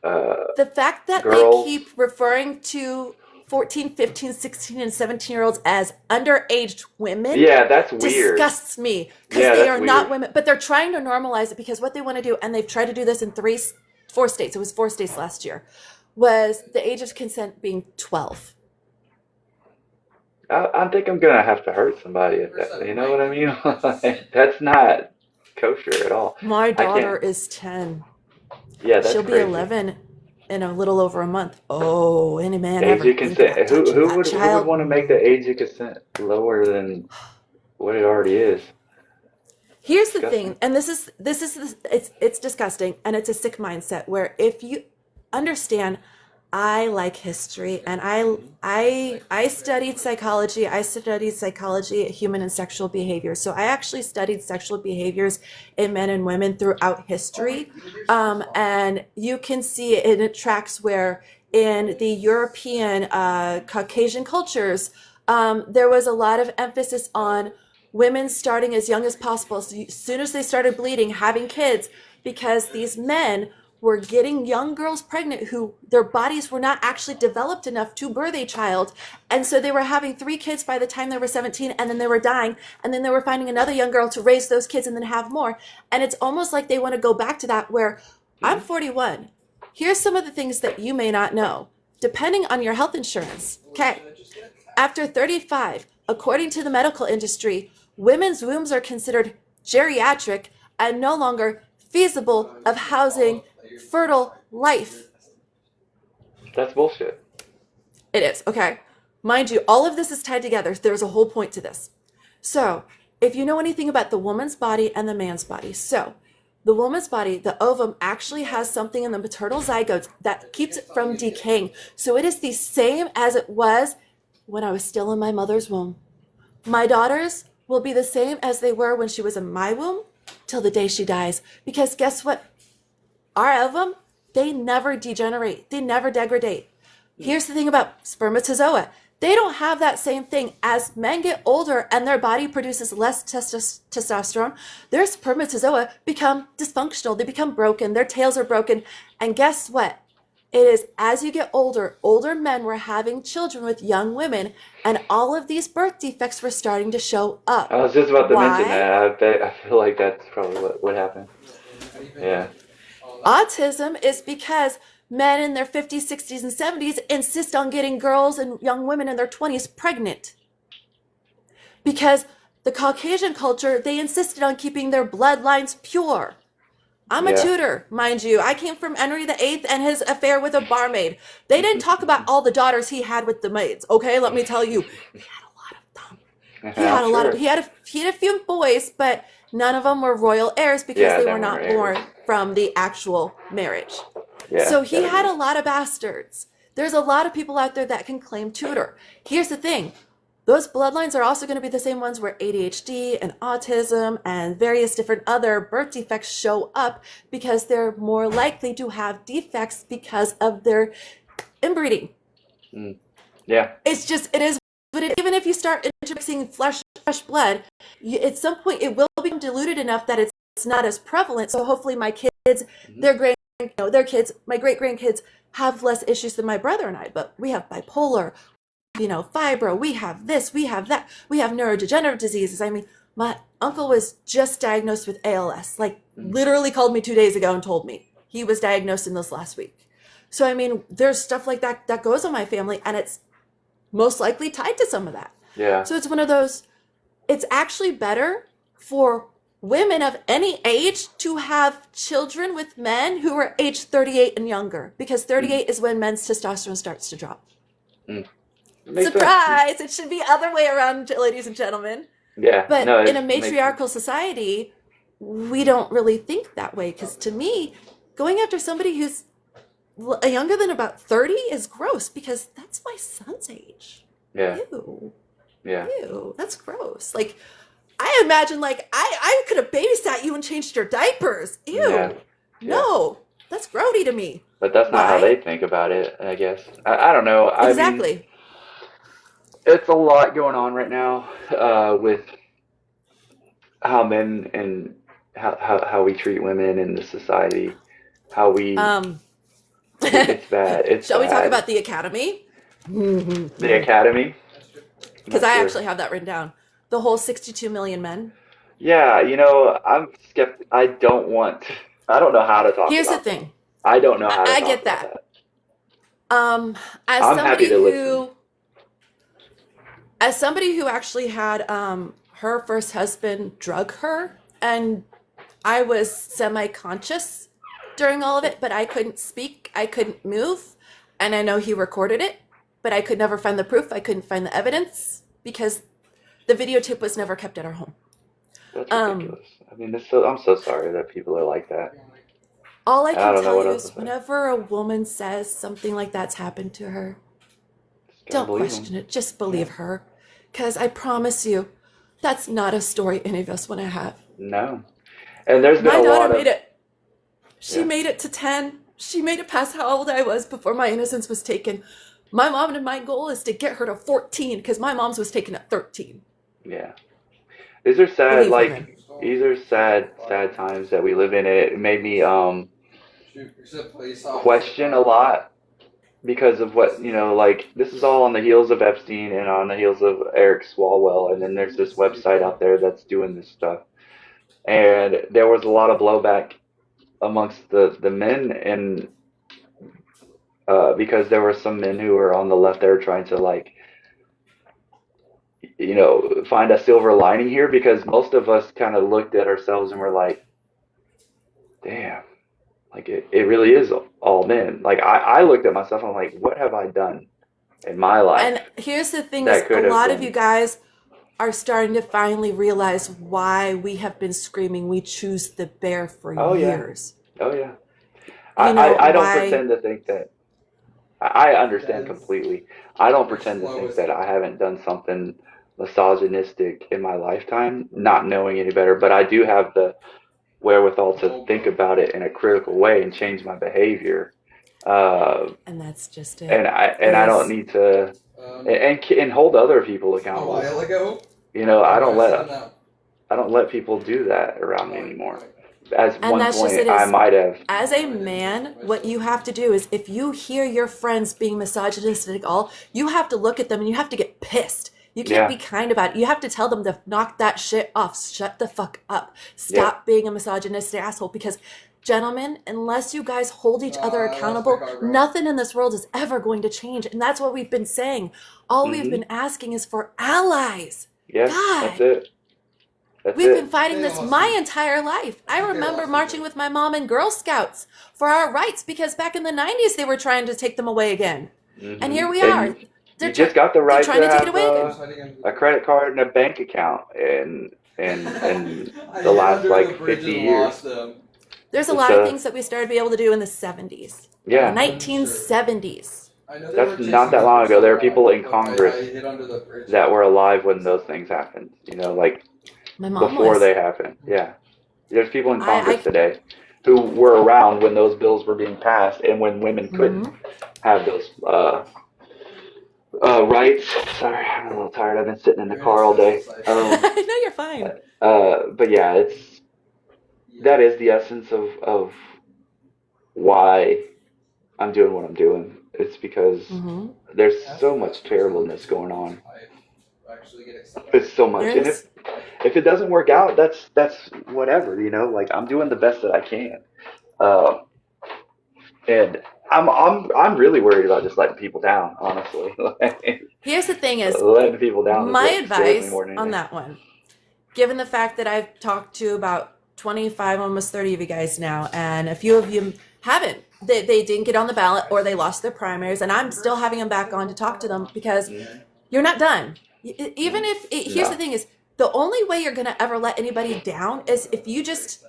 the fact that girls. they keep referring to 14, 15, 16, and 17-year-olds as underaged women, Yeah, that's weird. disgusts me, because Yeah, they that's are not weird. women. But they're trying to normalize it, because what they want to do, and they've tried to do this in 4 states. It was 4 states last year, was the age of consent being 12. I think I'm gonna have to hurt somebody at that. You know what I mean? That's not kosher at all. My I daughter can't. is 10. Yeah, that's She'll be crazy. 11 in a little over a month. Oh, any man Age ever of think about consent. touching Who that would child? want to make the age of consent lower than what it already is? Here's the Disgusting. thing, and it's disgusting, and it's a sick mindset, where if you understand, I like history, and I studied psychology. I studied psychology, human and sexual behavior. So I actually studied sexual behaviors in men and women throughout history, and you can see it, and it tracks where in the European Caucasian cultures, there was a lot of emphasis on women starting as young as possible. So as soon as they started bleeding, having kids, because these men were getting young girls pregnant who their bodies were not actually developed enough to birth a child. And so they were having 3 kids by the time they were 17, and then they were dying. And then they were finding another young girl to raise those kids and then have more. And it's almost like they want to go back to that, where I'm 41. Here's some of the things that you may not know. Depending on your health insurance, okay, after 35, according to the medical industry, women's wombs are considered geriatric and no longer feasible of housing fertile life. That's bullshit. It is, okay? Mind you, all of this is tied together. There's a whole point to this. So, if you know anything about the woman's body and the man's body, so the woman's body, the ovum, actually has something in the maternal zygotes that keeps it from decaying. So it is the same as it was when I was still in my mother's womb. My daughters will be the same as they were when she was in my womb till the day she dies. Because guess what? Our ovum, they never degenerate. They never degrade. Here's the thing about spermatozoa. They don't have that same thing. As men get older and their body produces less testosterone, their spermatozoa become dysfunctional. They become broken. Their tails are broken. And guess what? It is as you get older, older men were having children with young women, and all of these birth defects were starting to show up. I was just about to mention Why? that. I feel like that's probably what happened. Yeah. Autism is because men in their 50s, 60s, and 70s insist on getting girls and young women in their 20s pregnant. Because the Caucasian culture, they insisted on keeping their bloodlines pure. I'm a Yeah. tutor, mind you. I came from Henry VIII and his affair with a barmaid. They didn't talk about all the daughters he had with the maids. Okay, let me tell you, he had a lot of them. He had a lot of. He had a few boys, but none of them were royal heirs because Yeah, they none were not were heirs. born from the actual marriage. Yeah. So he that had is- a lot of bastards. There's a lot of people out there that can claim tutor. Here's the thing. Those bloodlines are also going to be the same ones where ADHD and autism and various different other birth defects show up, because they're more likely to have defects because of their inbreeding. Yeah. It's just, it is what it is. Even if you start introducing fresh blood, at some point it will become diluted enough that it's not as prevalent. So hopefully my kids, their kids, my great grandkids have less issues than my brother and I. But we have bipolar, fibro, we have this, we have that, we have neurodegenerative diseases. I mean, my uncle was just diagnosed with ALS, like literally called me 2 days ago and told me he was diagnosed in this last week. So, I mean, there's stuff like that goes on my family, and it's most likely tied to some of that. Yeah. So it's one of those, it's actually better for women of any age to have children with men who are age 38 and younger, because 38 is when men's testosterone starts to drop. Surprise! It should be other way around, ladies and gentlemen. Yeah. But no, in a matriarchal society, we don't really think that way, because to me, going after somebody who's younger than about 30 is gross, because that's my son's age. Yeah. Ew. Yeah. Ew, that's gross. Like, I imagine, like, I could have babysat you and changed your diapers. Ew. Yeah. No, that's grody to me. But that's not how they think about it, I guess. I don't know. Exactly. I mean, it's a lot going on right now with how men and how we treat women in the society. How we... it's bad. It's Shall we talk bad. about the Academy? The Academy? Because I actually have that written down. The whole 62 million men. Yeah, I'm skeptical. I don't know how to talk Here's about the thing. I don't know how to I talk get about that. that. As somebody who actually had her first husband drug her, and I was semi-conscious during all of it, but I couldn't speak, I couldn't move, and I know he recorded it, but I could never find the proof, I couldn't find the evidence, because the videotape was never kept at our home. That's ridiculous. I mean, I'm so sorry that people are like that. All I can don't know tell what you else to is say. whenever a woman says something like that's happened to her, don't question it, just believe her. Because I promise you, that's not a story any of us want to have. No. And there's been My a lot daughter of... made it. She Yeah. made it to 10. She made it past how old I was before my innocence was taken. My mom and my goal is to get her to 14, because my mom's was taken at 13. Yeah. These are sad, Believe women. these are sad times that we live in. It made me question a lot because of what, this is all on the heels of Epstein and on the heels of Eric Swalwell, and then there's this website out there that's doing this stuff. And there was a lot of blowback amongst the men, and because there were some men who were on the left there trying to find a silver lining here, because most of us kind of looked at ourselves and were like, damn, it really is all men. Like I looked at myself and I'm like, what have I done in my life? And here's the thing That is, could a have lot of been- you guys are starting to finally realize why we have been screaming we choose the bear for Oh, yeah. years. Oh yeah. You know, I don't why- pretend to think that. I understand completely. I don't pretend to think that I haven't done something misogynistic in my lifetime, not knowing any better. But I do have the wherewithal to think about it in a critical way and change my behavior. And that's just it. And I don't need to and hold other people accountable. A while ago. I don't let people do that around me anymore. At And one that's just point, it, I is- might have. As a man, what you have to do is, if you hear your friends being misogynistic, you have to look at them and you have to get pissed. You can't Yeah. be kind about it. You have to tell them to knock that shit off. Shut the fuck up. Stop being a misogynistic asshole. Because, gentlemen, unless you guys hold each other I lost accountable, my car, bro. nothing in this world is ever going to change. And that's what we've been saying. All we've been asking is for allies. Yes, God. that's it. That's We've it. been fighting They this lost my me. entire life. I They remember lost me. marching with my mom and Girl Scouts for our rights, because back in the 90s they were trying to take them away again. And here we And are. You They're just got the right trying to take it have away again. a credit card and a bank account in the last 50 years. There's a It's lot of a- things that we started to be able to do in the 70s. Yeah, The 1970s. That's not that long ago. There are people in Congress that were alive when those things happened. My mom Before was. they happened. Yeah, there's people in I- Congress today who were around when those bills were being passed and when women couldn't have those rights. Sorry, I'm a little tired. I've been sitting in the car all day. I know you're fine. But yeah, that is the essence of why I'm doing what I'm doing. It's because Mm-hmm. there's so much terribleness going on. It's so much, There and is. if it doesn't work out, that's whatever, you know. Like I'm doing the best that I can, um, and I'm really worried about just letting people down. Honestly, like, Here's the thing is, letting people down is my what scares me advice more than on anything. that one, given the fact that I've talked to about 25, almost 30 of you guys now, and a few of you haven't. They didn't get on the ballot or they lost their primaries, and I'm still having them back on to talk to them because you're not done. Even if, here's the No, thing is, the only way you're going to ever let anybody down is if you just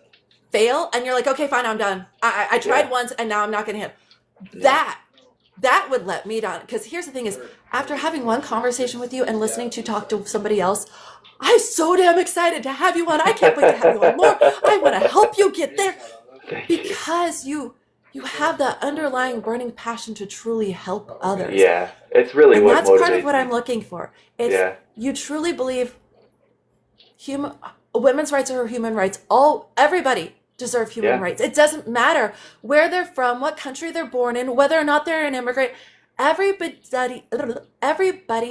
fail and you're like, okay, fine, I'm done. I tried yeah, once and now I'm not going to hit. yeah, That that would let me down because here's the thing is after having one conversation with you and listening to talk to somebody else, I'm so damn excited to have you on. I can't wait to have you on more. I want to help you get there thank you. because you have that underlying burning passion to truly help others. Yeah, it's really And what that's part of motivates what me. I'm looking for. It's Yeah, you truly believe human women's rights are human rights. Everybody deserve human yeah, rights. It doesn't matter where they're from, what country they're born in, whether or not they're an immigrant. Everybody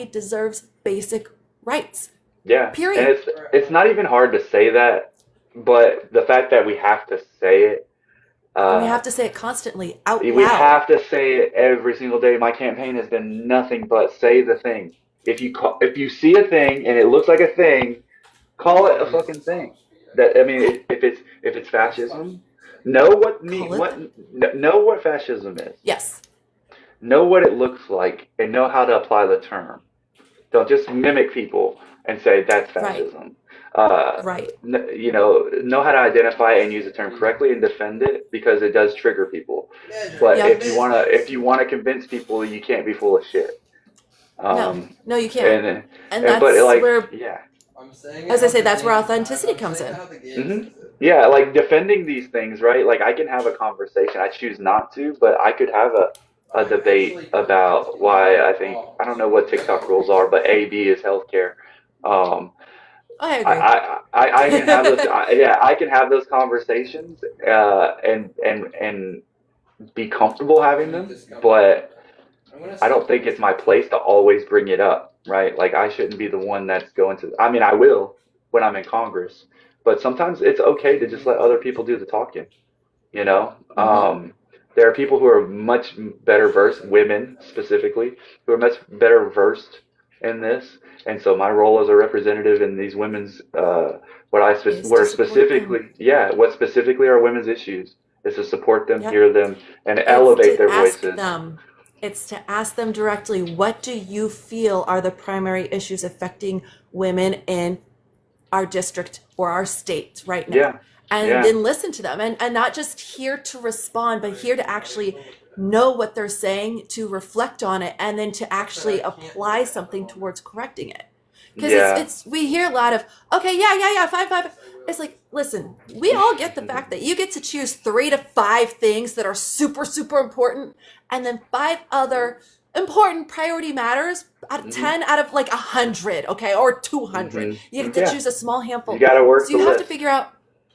deserves basic rights. yeah, and Period. it's not even hard to say that, but the fact that we have to say it. And we Uh, have to say it constantly out we loud. have to say it every single day. My campaign has been nothing but say the thing. If you see a thing and it looks like a thing, call it a fucking thing. That I mean, if it's fascism, Call it. know what fascism is. Yes. Know what it looks like and know how to apply the term. Don't just mimic people and say that's Right. fascism. Uh, Right. know how to identify and use the term correctly and defend it because it does trigger people. But Yep. if you wanna convince people, you can't be full of shit. No. Um, No, you can't. and And but that's like where, yeah, as I say, that's where authenticity comes in. yeah, like defending these things, right? Like I can have a conversation. I choose not to, but I could have a debate about why I don't know what TikTok rules are, but A B is healthcare. Um, I agree. I can have those. Yeah, I can have those conversations, and be comfortable having them. But I don't think it's my place to always bring it up, right? Like I shouldn't be the one that's going to. I mean, I will when I'm in Congress, but sometimes it's okay to just let other people do the talking. You know, Mm-hmm. there are people who are much better versed, women specifically, who are much better versed in this. And so my role as a representative in these women's, Is to support them. what specifically are women's issues, is to support them, Yep. hear them, and It's elevate to their ask voices. them. It's to ask them directly, what do you feel are the primary issues affecting women in our district or our state right now? Yeah, And yeah, then listen to them and not just here to respond, but here to actually know what they're saying, to reflect on it, and then to actually apply something towards correcting it. Because yeah. it's we hear a lot of, okay, yeah, fine, fine. It's like, listen, we all get the fact that you get to choose 3 to 5 things that are super, super important, and then 5 other important priority matters out of hmm 10 out of like 100, okay, or 200. hmm You get to Yeah, choose a small you handful. got to work So the you have to list. figure out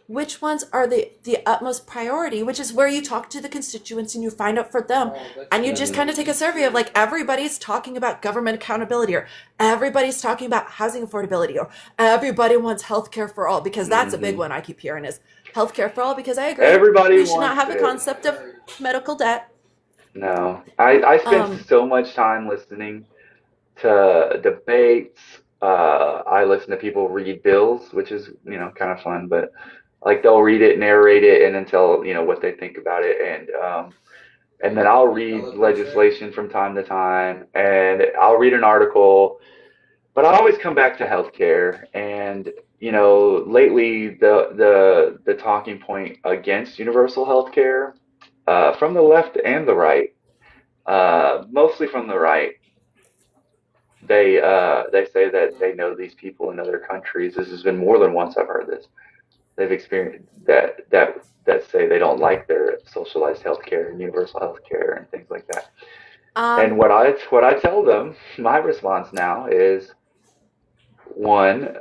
which ones are the utmost priority, which is where you talk to the constituents and you find out for them, and you just hmm kind of take a survey of like everybody's talking about government accountability, or everybody's talking about housing affordability, or everybody wants healthcare for all, because that's a big hmm one I keep hearing is healthcare for all, because I agree Everybody we should not wants have the it. concept of medical debt. No, I spend um so much time listening to debates. I listen to people read bills, which is, kind of fun, but like they'll read it, narrate it, and then tell, what they think about it. And then I'll read legislation from time to time and I'll read an article, but I always come back to healthcare. And, lately the talking point against universal healthcare, from the left and the right, mostly from the right, they say that they know these people in other countries. This has been more than once I've heard this. They've experienced that say they don't like their socialized healthcare and universal healthcare and things like that. And um what I tell them, my response now is one,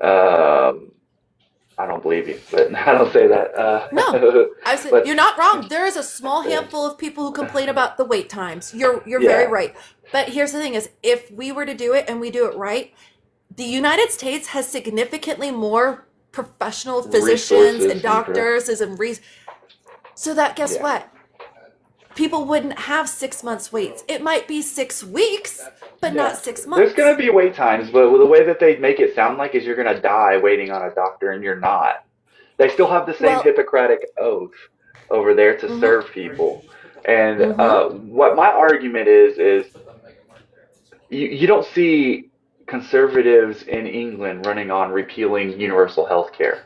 I don't believe you, but I don't say that. No, I said But you're not wrong. There is a small handful of people who complain about the wait times. You're very yeah, right. But here's the thing: is if we were to do it and we do it right, the United States has significantly more professional physicians and resources and doctors so that guess yeah. what? People wouldn't have 6 months waits. It might be 6 weeks, but Yeah. not six There's months. going to be wait times, but the way that they make it sound like is you're going to die waiting on a doctor, and you're not. They still have the same Well, Hippocratic oath over there to mm-hmm, serve people. And mm-hmm. what my argument is you don't see conservatives in England running on repealing universal health care.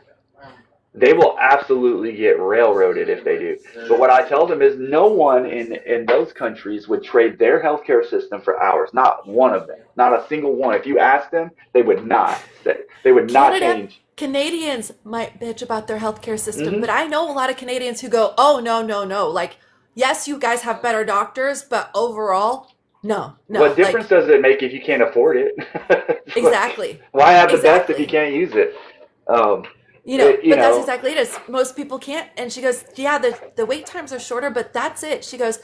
They will absolutely get railroaded if they do. But what I tell them is no one in those countries would trade their healthcare system for ours. Not one of them. Not a single one. If you ask them, they would not say. They would not Canada, change. Canadians might bitch about their healthcare system, but Hmm. I know a lot of Canadians who go, "Oh no, no, no! Like, yes, you guys have better doctors, but overall, no, What no. difference Like, does it make if you can't afford it? It's like, exactly, why have the best if you exactly. can't use it? Um, you But that's know, exactly it. Is most people can't." And she goes, "Yeah, the wait times are shorter, but that's it." She goes,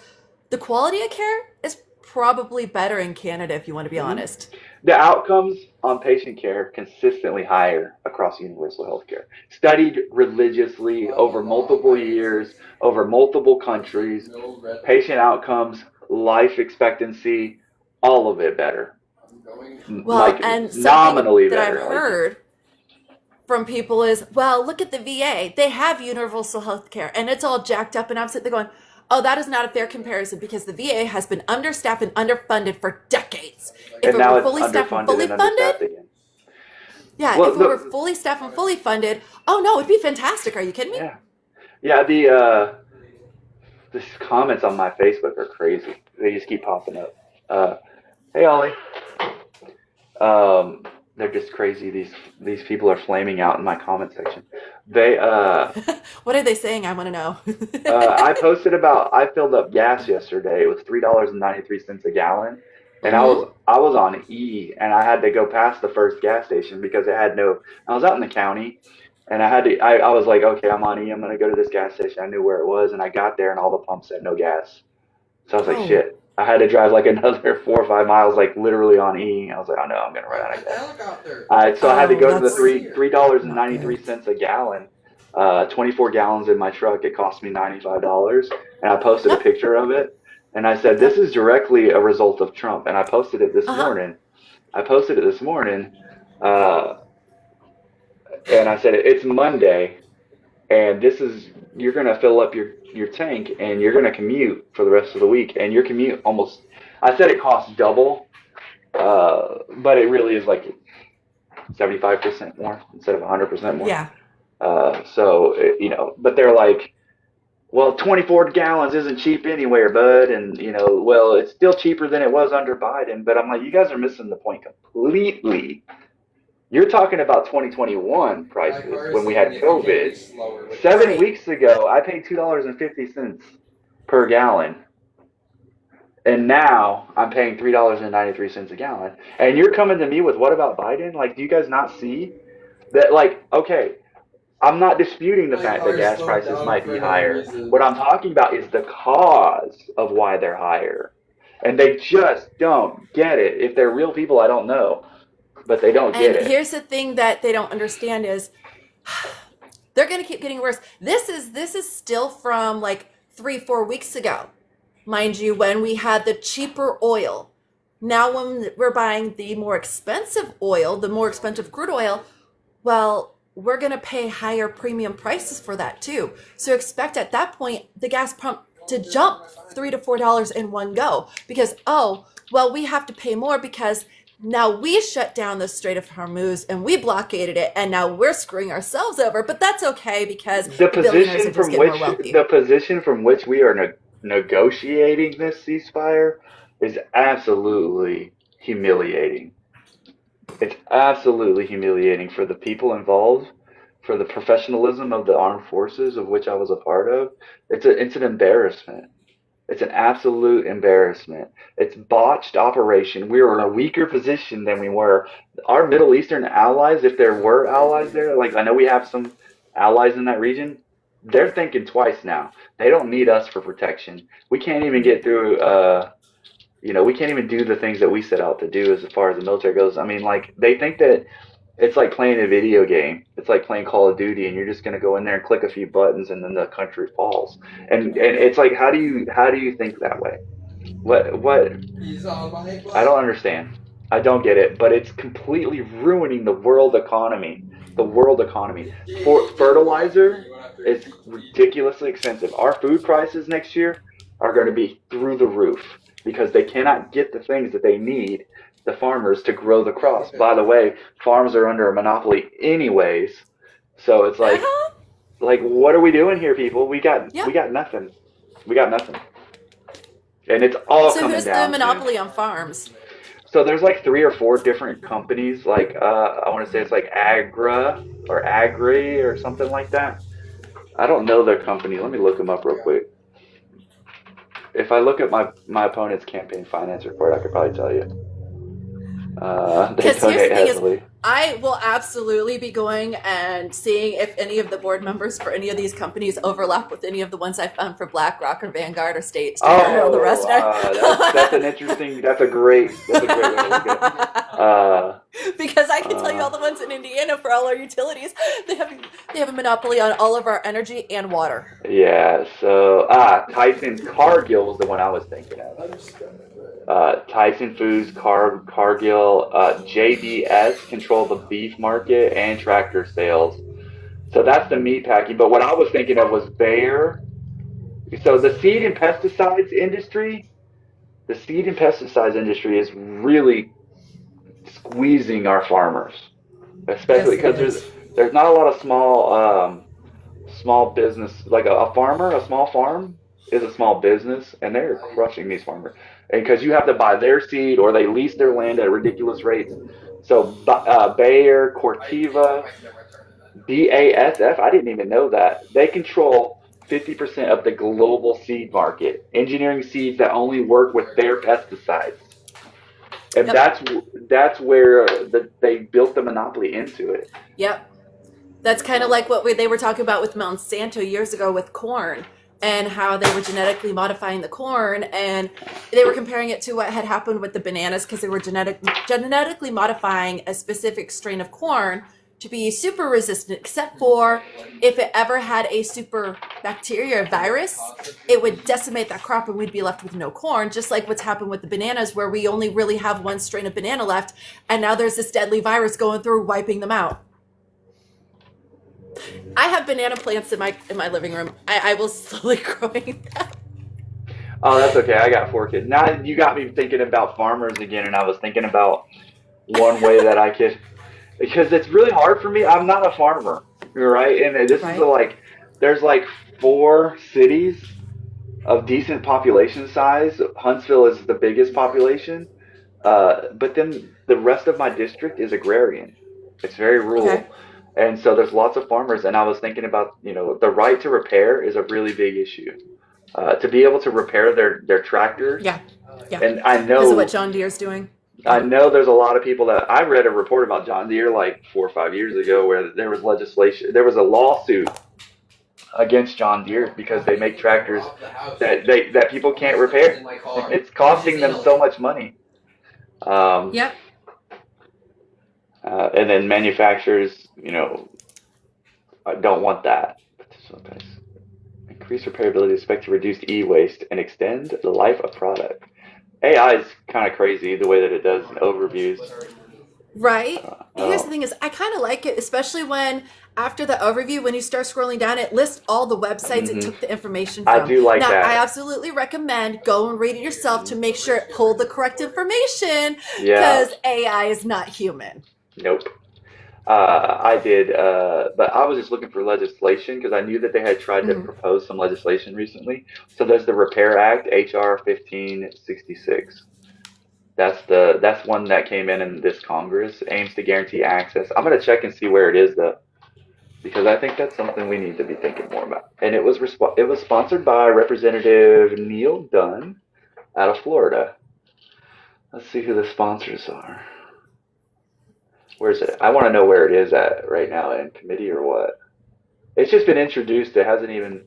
"The quality of care is probably better in Canada, if you want to be mhm. honest." The outcomes on patient care consistently higher across universal healthcare. Studied religiously over multiple years, over multiple countries, patient outcomes, life expectancy, all of it better. Well, Like and something nominally that I've better. Like heard from people is, well, look at the VA. They have universal health care and it's all jacked up. And I'm sitting there going, oh, that is not a fair comparison because the VA has been understaffed and underfunded for decades. If and it now were it's fully staffed and underfunded fully and funded, understaffed again. yeah, Well, if it were fully staffed and fully funded, oh no, it'd be fantastic. Are you kidding me? yeah. Yeah, the comments on my Facebook are crazy. They just keep popping up. Hey Ollie. They're just crazy. These people are flaming out in my comment section. They What are they saying? I want to know. I posted about I filled up gas yesterday. It was $3.93 a gallon, and Mm-hmm. I was on E, and I had to go past the first gas station because it had no. I was out in the county, and I had to. I was like, okay, I'm on E. I'm gonna go to this gas station. I knew where it was, and I got there, and all the pumps said no gas. So I was like, Oh, shit. I had to drive like another 4 or 5 miles, like literally on E. I was like, oh no, I'm gonna run out of gas. So I had to oh, go to the that's three dollars and not ninety three good. cents a gallon. 24 gallons in my truck. It cost me $95, and I posted a Yep. picture of it. And I said, this Yep. is directly a result of Trump. And I posted it this Uh-huh. morning. I posted it this morning, uh, and I said it's Monday, and this is you're gonna fill up your tank, and you're gonna commute for the rest of the week, and your commute almost. I said it costs double, but it really is like 75% more instead of 100% more. Yeah. But they're like, well, 24 gallons isn't cheap anywhere, bud. And, well, it's still cheaper than it was under Biden. But I'm like, you guys are missing the point completely. You're talking about 2021 prices when we had COVID. 7 weeks ago, I paid $2.50 per gallon. And now I'm paying $3.93 a gallon. And you're coming to me with what about Biden? Like, do you guys not see that? Like, okay, I'm not disputing the fact that gas prices might be higher. What I'm talking about is the cause of why they're higher. And they just don't get it. If they're real people, I don't know. But they don't get And it. here's the thing that they don't understand is they're going to keep getting worse. This is still from like 3-4 weeks ago, mind you, when we had the cheaper oil. Now when we're buying the more expensive oil, the more expensive crude oil, well, we're going to pay higher premium prices for that too. So expect at that point the gas pump to jump $3 to $4 in one go because, oh, well, we have to pay more because now we shut down the Strait of Hormuz and we blockaded it and now we're screwing ourselves over. But that's okay because The the billionaires are position just from getting more which wealthy. the position from which we are negotiating this ceasefire is absolutely humiliating. It's absolutely humiliating for the people involved, for the professionalism of the armed forces of which I was a part of. It's an embarrassment. It's an absolute embarrassment. It's botched operation. We were in a weaker position than we were. Our Middle Eastern allies, if there were allies there, like I know we have some allies in that region, they're thinking twice now. They don't need us for protection. We can't even get through. We can't even do the things that we set out to do as far as the military goes. I mean, like they think that it's like playing a video game. It's like playing Call of Duty, and you're just gonna go in there and click a few buttons, and then the country falls. And it's like, how do you think that way? What I don't understand. I don't get it, but it's completely ruining the world economy. The world economy. For fertilizer is ridiculously expensive. Our food prices next year are going to be through the roof because they cannot get the things that they need, the farmers, to grow the crops. By the way, farms are under a monopoly anyways. So it's Uh-huh. like what are we doing here, people? We got Yep. nothing. We got nothing. And it's all So coming who's the down to. monopoly on farms? So there's like 3 or 4 different companies. Like I want to say it's like Agra or Agri or something like that. I don't know their company. Let me look them up real quick. If I look at my opponent's campaign finance report, I could probably tell you. They Because here's the donate thing is, heavily. I will absolutely be going and seeing if any of the board members for any of these companies overlap with any of the ones I found for BlackRock or Vanguard or State Street or all the rest. That's an interesting. That's a great way to look at it. Because I can tell you all the ones in Indiana for all our utilities, they have a monopoly on all of our energy and water. Yeah. So Tyson Cargill was the one I was thinking of. Tyson Foods, Cargill, JBS control the beef market and tractor sales. So that's the meat packing. But what I was thinking of was Bayer. So the seed and pesticides industry is really squeezing our farmers, especially Yes, it because is. there's not a lot of small business. Like a small farm is a small business, and they're crushing these farmers. And because you have to buy their seed or they lease their land at ridiculous rates. So Bayer, Corteva, BASF, I didn't even know that. They control 50% of the global seed market, engineering seeds that only work with their pesticides. And Yep. that's where they built the monopoly into it. Yep. That's kind of like what they were talking about with Monsanto years ago with corn and how they were genetically modifying the corn, and they were comparing it to what had happened with the bananas because they were genetically modifying a specific strain of corn to be super resistant, except for if it ever had a super bacteria or virus, it would decimate that crop and we'd be left with no corn, just like what's happened with the bananas where we only really have one strain of banana left, and now there's this deadly virus going through wiping them out. I have banana plants in my living room. I will slowly growing them. Oh, that's okay. I got 4 kids. Now you got me thinking about farmers again, and I was thinking about one way that I could, because it's really hard for me. I'm not a farmer, right? And this is there's like 4 cities of decent population size. Huntsville is the biggest population, but then the rest of my district is agrarian. It's very rural. Okay. And so there's lots of farmers, and I was thinking about, the right to repair is a really big issue. To be able to repair their tractors. Yeah. And I Because of know what John Deere's doing. there's a lot of people that I read a report about John Deere like 4 or 5 years ago where there was a lawsuit against John Deere because they make tractors that people can't repair. It's costing them so much money. Yep. And then manufacturers, don't want that. Increase repairability, expect to reduce e-waste and extend the life of product. AI is kind of crazy the way that it does overviews. Right. Here's the thing is I kind of like it, especially when after the overview, when you start scrolling down, it lists all the websites it took the information from. I do like now, that. I absolutely recommend go and read it yourself to make sure it pulled the correct information Yeah. because AI is not human. Nope. I did, but I was just looking for legislation because I knew that they had tried to propose some legislation recently. So there's the Repair Act, HR 1566. That's one that came in this Congress, aims to guarantee access. I'm gonna check and see where it is though, because I think that's something we need to be thinking more about. And it was sponsored by Representative Neil Dunn out of Florida. Let's see who the sponsors are. Where's it? I want to know where it is at right now, in committee or what? It's just been introduced. It hasn't even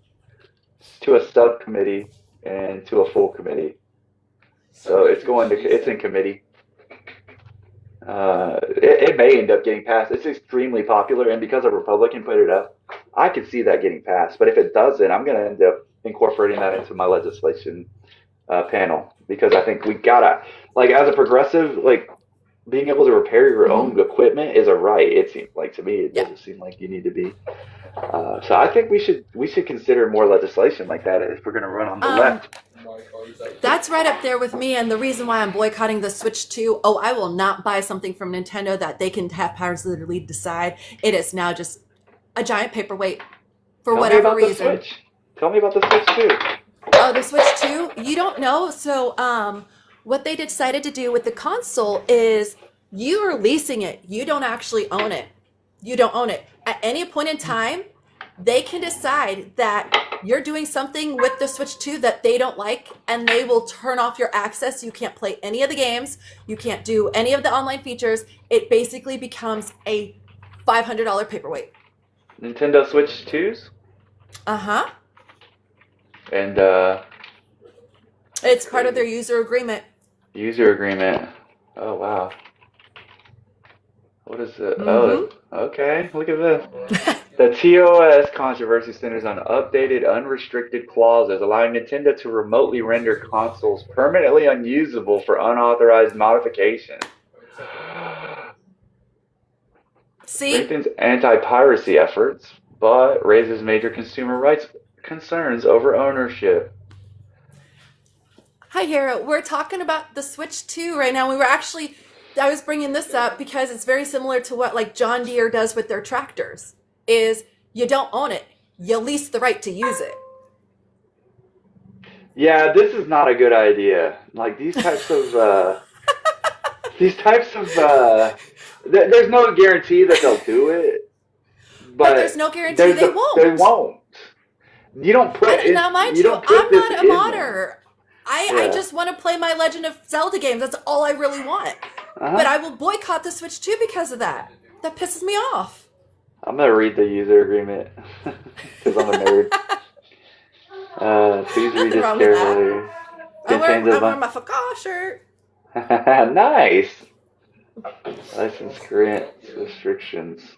to a subcommittee and to a full committee. So it's in committee. It may end up getting passed. It's extremely popular, and because a Republican put it up, I could see that getting passed. But if it doesn't, I'm going to end up incorporating that into my legislation panel because I think we gotta, like, as a progressive, like, being able to repair your own equipment is a right. It seems like to me. It doesn't seem like you need to be. So I think we should consider more legislation like that if we're going to run on the left. That's right up there with me, and the reason why I'm boycotting the Switch 2. Oh, I will not buy something from Nintendo that they can have powers of the lead decide. It is now just a giant paperweight for whatever reason. Tell me about the Switch 2. Oh, the Switch 2? You don't know? So, what they decided to do with the console is you are leasing it. You don't actually own it. You don't own it. At any point in time, they can decide that you're doing something with the Switch 2 that they don't like, and they will turn off your access. You can't play any of the games. You can't do any of the online features. It basically becomes a $500 paperweight. Nintendo Switch 2s? Uh-huh. And it's part of their user agreement. User agreement. Oh, wow. What is it? Oh, okay. Look at this. The TOS controversy centers on updated, unrestricted clauses allowing Nintendo to remotely render consoles permanently unusable for unauthorized modifications. See? Strengthens anti-piracy efforts, but raises major consumer rights concerns over ownership. Hi, Hera. We're talking about the Switch 2 right now. I was bringing this up because it's very similar to what like John Deere does with their tractors. Is you don't own it, you lease the right to use it. Yeah, this is not a good idea. Like these types of there's no guarantee that they'll do it, but there's no guarantee they won't. They won't. You don't put it. Now, mind you, I'm not a modder. I just want to play my Legend of Zelda games. That's all I really want. But I will boycott the Switch 2 because of that. That pisses me off. I'm going to read the user agreement because I'm a nerd. Please read this carefully. I'm wearing my Faka shirt. Nice. License grants restrictions.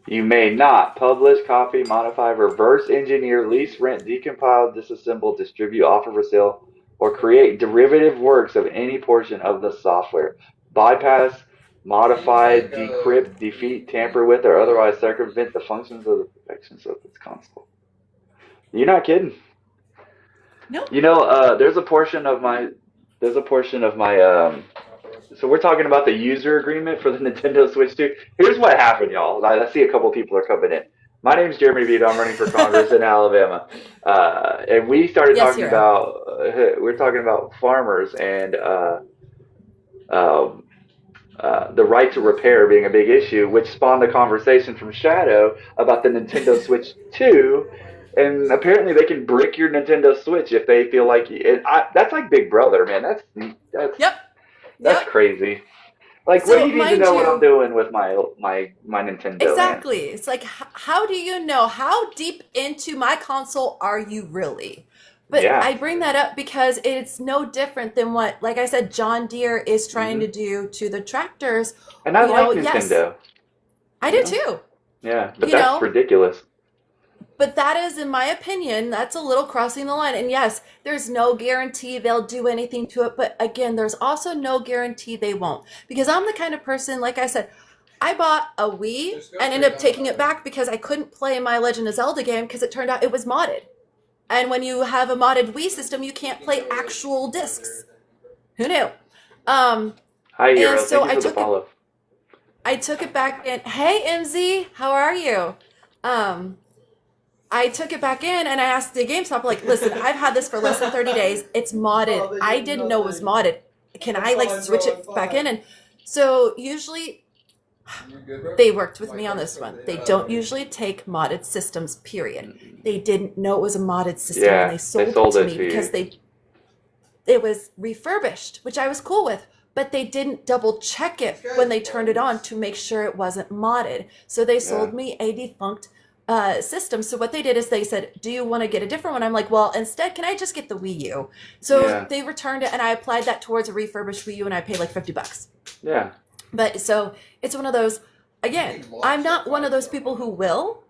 You may not publish, copy, modify, reverse engineer, lease, rent, decompile, disassemble, distribute, offer for sale, or create derivative works of any portion of the software. Bypass, modify, decrypt, defeat, tamper with, or otherwise circumvent the functions of the protections of this console. You're not kidding. Nope. You know, there's a portion of my so we're talking about the user agreement for the Nintendo Switch 2. Here's what happened, y'all. I see a couple people are coming in. My name's Jeremy Devito. I'm running for Congress in Alabama. And we started talking about, we're talking about farmers and the right to repair being a big issue, which spawned a conversation from Shadow about the Nintendo Switch 2. And apparently they can brick your Nintendo Switch if they feel like that's like Big Brother, man. That's crazy. Like, so, what do you need to know what I'm doing with my Nintendo? Exactly. Man? It's like, how do you know? How deep into my console are you really? But I bring that up because it's no different than what, like I said, John Deere is trying to do to the tractors. And I like Nintendo. I do too. Yeah, but that's ridiculous. But that is, in my opinion, that's a little crossing the line. And yes, there's no guarantee they'll do anything to it. But again, there's also no guarantee they won't. Because I'm the kind of person, like I said, I bought a Wii and ended up taking it back because I couldn't play my Legend of Zelda game because it turned out it was modded. And when you have a modded Wii system, you can't play actual discs. Who knew? Hi, Hero. So Thank you for the follow. I took it back in. Hey, MZ, how are you? I took it back in and I asked the GameStop, like, listen, I've had this for less than 30 days. It's modded. I didn't know it was modded. Can I switch it back in? And so usually they worked with me on this one. They don't usually take modded systems, period. They didn't know it was a modded system and they sold it to me because it was refurbished, which I was cool with. but they didn't double check it when they turned it on to make sure it wasn't modded. So they sold me a defunct system. So what they did is they said, do you want to get a different one? I'm like, well, instead, can I just get the Wii U? So they returned it, and I applied that towards a refurbished Wii U, and I paid like $50. Yeah. But so it's one of those, again, I'm not one of those people who will,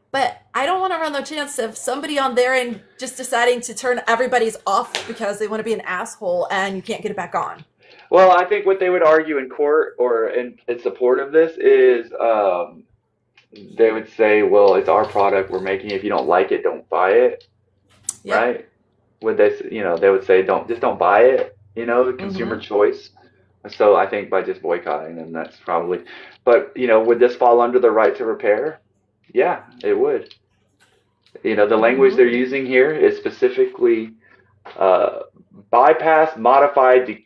but I don't want to run the chance of somebody on their end just deciding to turn everybody's off because they want to be an asshole and you can't get it back on. Well, I think what they would argue in court or in support of this is they would say, well, it's our product, we're making it. If you don't like it, don't buy it. Yep. Right? Would they, they would say, don't buy it, the consumer choice. So I think by just boycotting them, that's probably, but, would this fall under the right to repair? Yeah, it would. The language they're using here is specifically bypass, modified,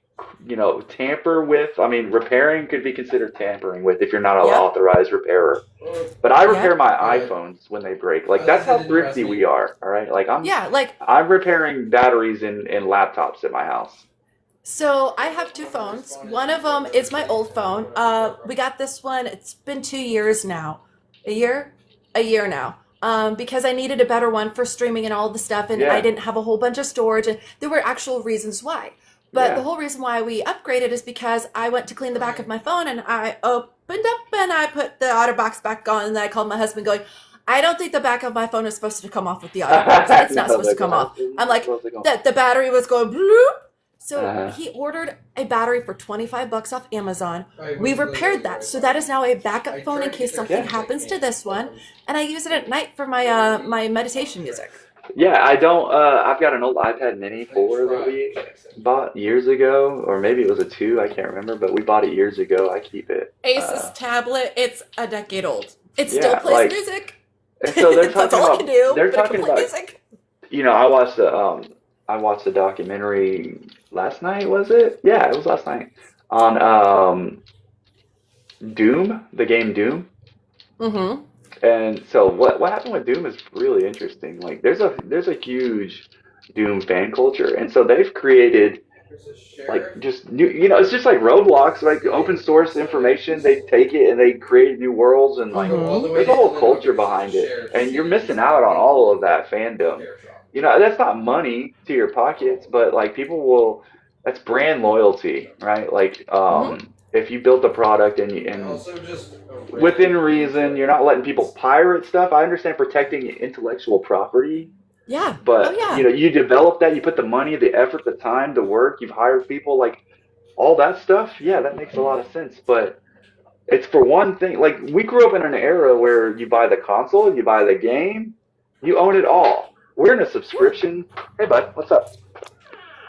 tamper with. I mean, repairing could be considered tampering with if you're not an authorized repairer. But I repair my iPhones when they break. Like, that's how thrifty we are, all right? Like, I'm repairing batteries in laptops at my house. So I have 2 phones. One of them is my old phone. We got this one. It's been 2 years now. A year now. Because I needed a better one for streaming and all the stuff, and I didn't have a whole bunch of storage, and there were actual reasons why. But the whole reason why we upgraded is because I went to clean the back of my phone, and I opened up and I put the OtterBox back on, and then I called my husband going, I don't think the back of my phone is supposed to come off with the OtterBox. It's not supposed to come off. I'm like, the battery was going bloop. So he ordered a battery for $25 off Amazon. We repaired that. So that is now a backup phone in case something happens to this one. And I use it at night for my my meditation music. Yeah, I don't, I've got an old iPad mini 4 that we bought years ago, or maybe it was a 2, I can't remember, but we bought it years ago. I keep it. Asus tablet, it's a decade old. It still plays music. And so they're talking That's all I can do. They're talking about music. I watched the documentary last night, was it? Yeah, it was last night. On Doom, the game Doom. Mm-hmm. And so what happened with Doom is really interesting. Like there's a huge Doom fan culture, and so they've created like just new, it's just like Roblox, like open source information. They take it and they create new worlds, and like there's a whole culture behind it, and you're missing out on all of that fandom. That's not money to your pockets, but like that's brand loyalty, right? Like if you build a product and within reason, you're not letting people pirate stuff. I understand protecting intellectual property. Yeah. But you develop that, you put the money, the effort, the time, the work, you've hired people, like all that stuff. Yeah, that makes a lot of sense. But it's for one thing. Like we grew up in an era where you buy the console, you buy the game, you own it all. We're in a subscription. Hey, bud, what's up?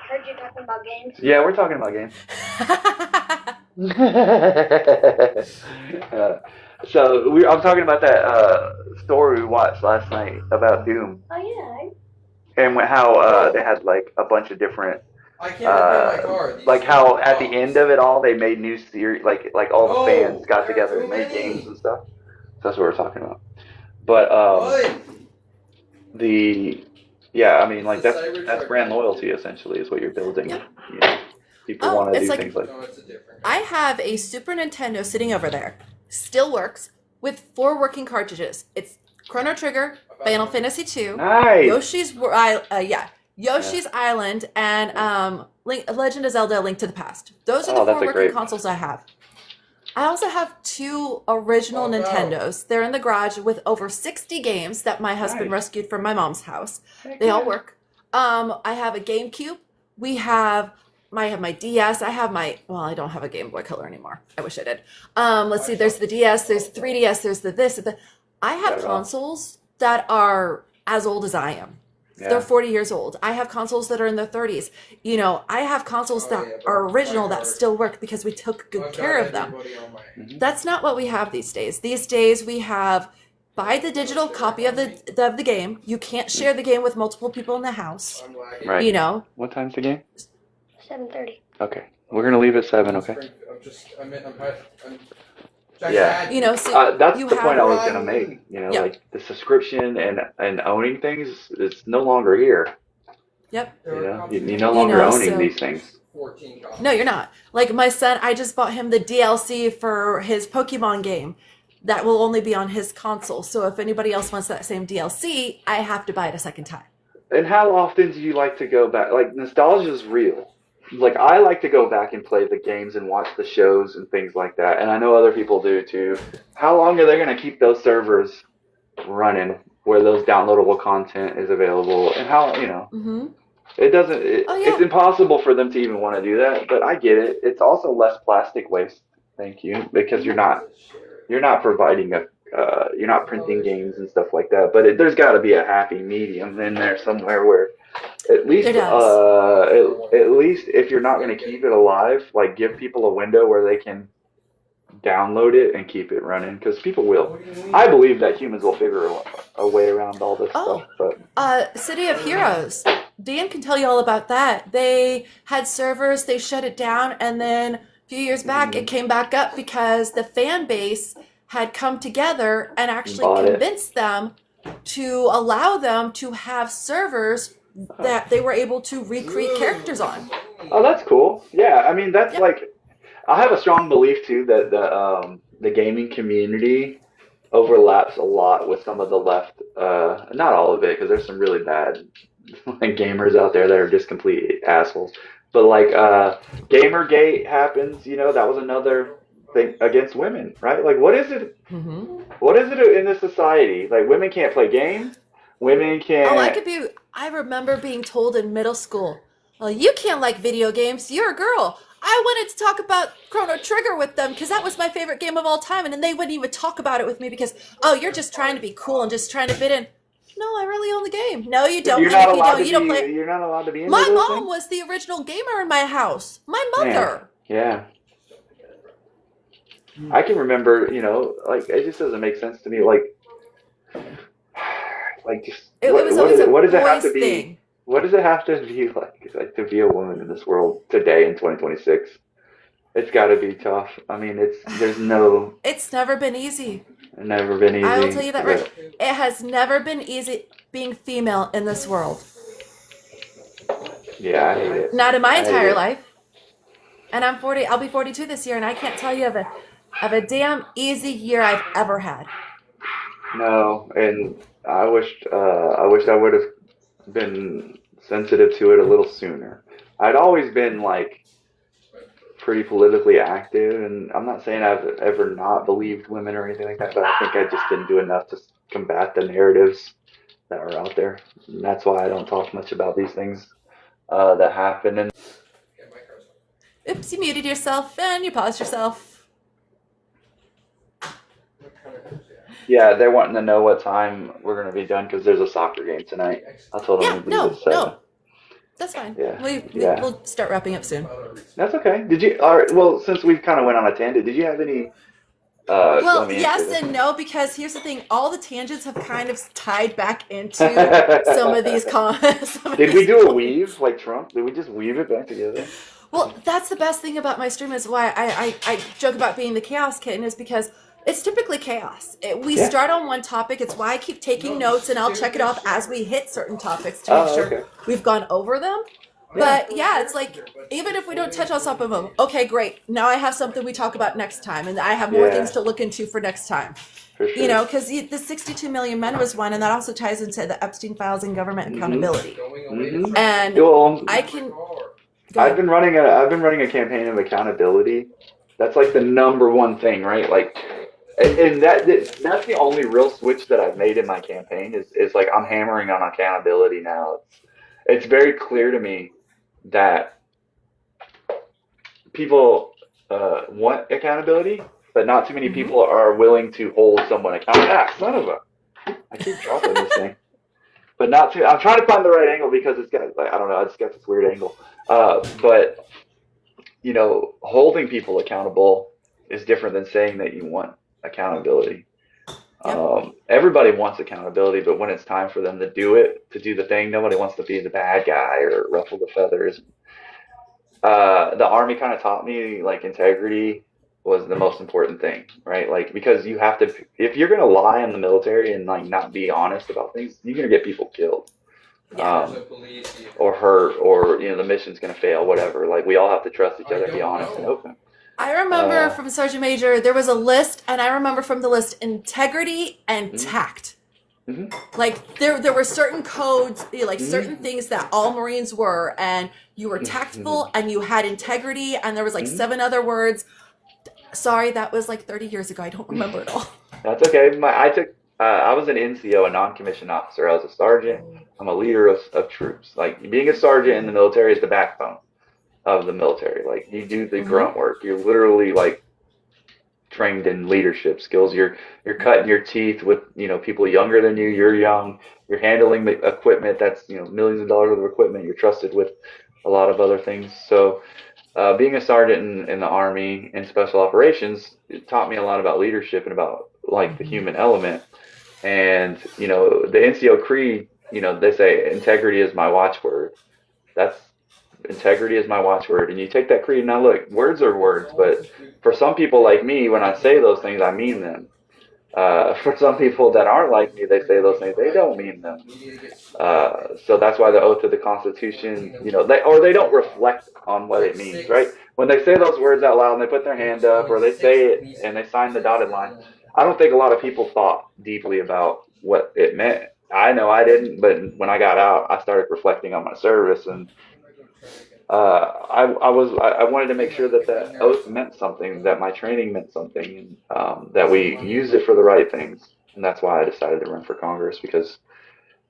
Heard you talking about games. Yeah, we're talking about games. I'm talking about that story we watched last night about Doom. Oh yeah. And how they had like a bunch of different. I can't repair my car. Like how at the end of it all they made new series, like all the fans got together and made games and stuff. So that's what we're talking about. But I mean, like that's brand loyalty essentially is what you're building. Yeah. People want to do like, things like. I have a Super Nintendo sitting over there, still works with 4 working cartridges. It's Chrono Trigger, Final Fantasy II, nice. Yoshi's Island, and Legend of Zelda: Link to the Past. Those are the 4 working consoles I have. I also have 2 original Nintendos. They're in the garage with over 60 games that my husband rescued from my mom's house. They all work. I have a GameCube. I have my DS. I don't have a Game Boy Color anymore. I wish I did. Let's see. There's the DS. There's 3DS. There's the this. I have consoles that are as old as I am. Yeah. They're 40 years old. I have consoles that are in their 30s. I have consoles that are original that still work because we took good care of them. That's not what we have these days. These days we have buy the digital copy of the game. You can't share the game with multiple people in the house. Right. What time's the game? 7:30. Okay. We're going to leave at 7, okay? Yeah. That's the point I was going to make. Like the subscription and owning things is no longer here. Yep. You're no longer owning these things. 14 copies. No, you're not. Like my son, I just bought him the DLC for his Pokemon game. That will only be on his console. So if anybody else wants that same DLC, I have to buy it a second time. And how often do you like to go back? Like, nostalgia is real. Like, I like to go back and play the games and watch the shows and things like that. And I know other people do too. How long are they going to keep those servers running where those downloadable content is available? And how, Mm-hmm. it doesn't, Oh, yeah. it's impossible for them to even want to do that. But I get it. It's also less plastic waste. Thank you. Because you're not providing you're not printing games and stuff like that. But there's got to be a happy medium in there somewhere where at least, There does. at least if you're not going to keep it alive, like give people a window where they can download it and keep it running, because people will. I believe that humans will figure a way around all this stuff. But City of Heroes. Dan can tell you all about that. They had servers, they shut it down, and then a few years back it came back up because the fan base had come together and actually convinced them to allow them to have servers that they were able to recreate characters on. oh, that's cool. Yeah, I mean that's like, I have a strong belief too that the gaming community overlaps a lot with some of the left. Not all of it, because there's some really bad like gamers out there that are just complete assholes. But like Gamergate happens, that was another thing against women, right? Like, what is it? Mm-hmm. What is it in this society? Like, women can't play games. Women can't. Oh, I remember being told in middle school, well, you can't like video games. You're a girl. I wanted to talk about Chrono Trigger with them because that was my favorite game of all time. And then they wouldn't even talk about it with me because, oh, you're just trying to be cool and just trying to fit in. No, I really own the game. No, you don't. You're And not if you allowed don't, to you don't be. play. You're not allowed to be into My those mom things? was the original gamer in my house. My mother. Yeah. I can remember, like, it just doesn't make sense to me. Like just It was always a what does it have to boys be? thing. What does it have to be like to be a woman in this world today in 2026? It's got to be tough. I mean, there's It's never been easy. never been easy. I will tell you that right. It has never been easy being female in this world. Yeah, I hate it. Not in my I hate entire it. life. And I'm 40. I'll be 42 this year, and I can't tell you of a damn easy year I've ever had. No, and I wish I would have been sensitive to it a little sooner. I'd always been like pretty politically active, and I'm not saying I've ever not believed women or anything like that, but I think I just didn't do enough to combat the narratives that are out there. And that's why I don't talk much about these things that happen. And Oops, you muted yourself and you paused yourself. yeah, they're wanting to know what time we're going to be done because there's a soccer game tonight. I told them Yeah, we'd leave at 7. no. That's fine. Yeah, We'll start wrapping up soon. That's okay. Did you? All right. Well, since we've kind of went on a tangent, did you have any? Well, let me yes answer this. and no, because here's the thing: all the tangents have kind of tied back into some of these comments. Did we do a weave like Trump? Did we just weave it back together? Well, that's the best thing about my stream is why I joke about being the chaos kitten is because it's typically chaos. We Yeah. start on one topic. It's why I keep taking notes and I'll check it off as we hit certain topics to make sure Okay. we've gone over them. But yeah, it's like even if we don't touch on some of them, okay, great. Now I have something we talk about next time, and I have more Yeah. things to look into for next time. For sure. You know, because the 62 million men was one, and that also ties into the Epstein files and government accountability. Mhm. And Well, I can. Go I've ahead. been running a campaign of accountability. That's like the number one thing, right? Like, and that's the only real switch that I've made in my campaign is like I'm hammering on accountability now. It's very clear to me that people want accountability, but not too many people are willing to hold someone accountable. Ah, son of a! I keep dropping this thing, but not too. I'm trying to find the right angle because it's got like I don't know. It's got this weird angle. But holding people accountable is different than saying that you want accountability. Everybody wants accountability, but when it's time for them to do the thing, nobody wants to be the bad guy or ruffle the feathers. The Army kind of taught me like integrity was the most important thing, right? Like, because you have to, if you're going to lie in the military and like not be honest about things, you're going to get people killed. Yeah. The police, or hurt, or the mission's gonna fail, whatever. Like we all have to trust each other, be honest and open. I remember from Sergeant Major, there was a list, and I remember from the list integrity and tact. Mhm. Like there were certain codes, like certain things that all Marines were, and you were tactful and you had integrity, and there was like 7 other words. Sorry, that was like 30 years ago. I don't remember it all. That's okay. I was an NCO, a non-commissioned officer. I was a sergeant. I'm a leader of troops. Like being a sergeant in the military is the backbone of the military. Like you do the grunt work. You're literally like trained in leadership skills. You're cutting your teeth with people younger than you. You're young. You're handling the equipment that's millions of dollars worth of equipment. You're trusted with a lot of other things. So being a sergeant in the Army in special operations, it taught me a lot about leadership and about like the human element. And the NCO creed, they say integrity is my watchword. That's integrity is my watchword. And you take that creed. Now look, words are words, but for some people like me, when I say those things, I mean them. For some people that aren't like me, they say those things, they don't mean them. So that's why the oath of the Constitution, they don't reflect on what it means, right? When they say those words out loud and they put their hand up, or they say it and they sign the dotted line, I don't think a lot of people thought deeply about what it meant. I know I didn't, but when I got out, I started reflecting on my service, and I wanted to make sure that oath meant something, that my training meant something, and that we used it for the right things. And that's why I decided to run for Congress, because,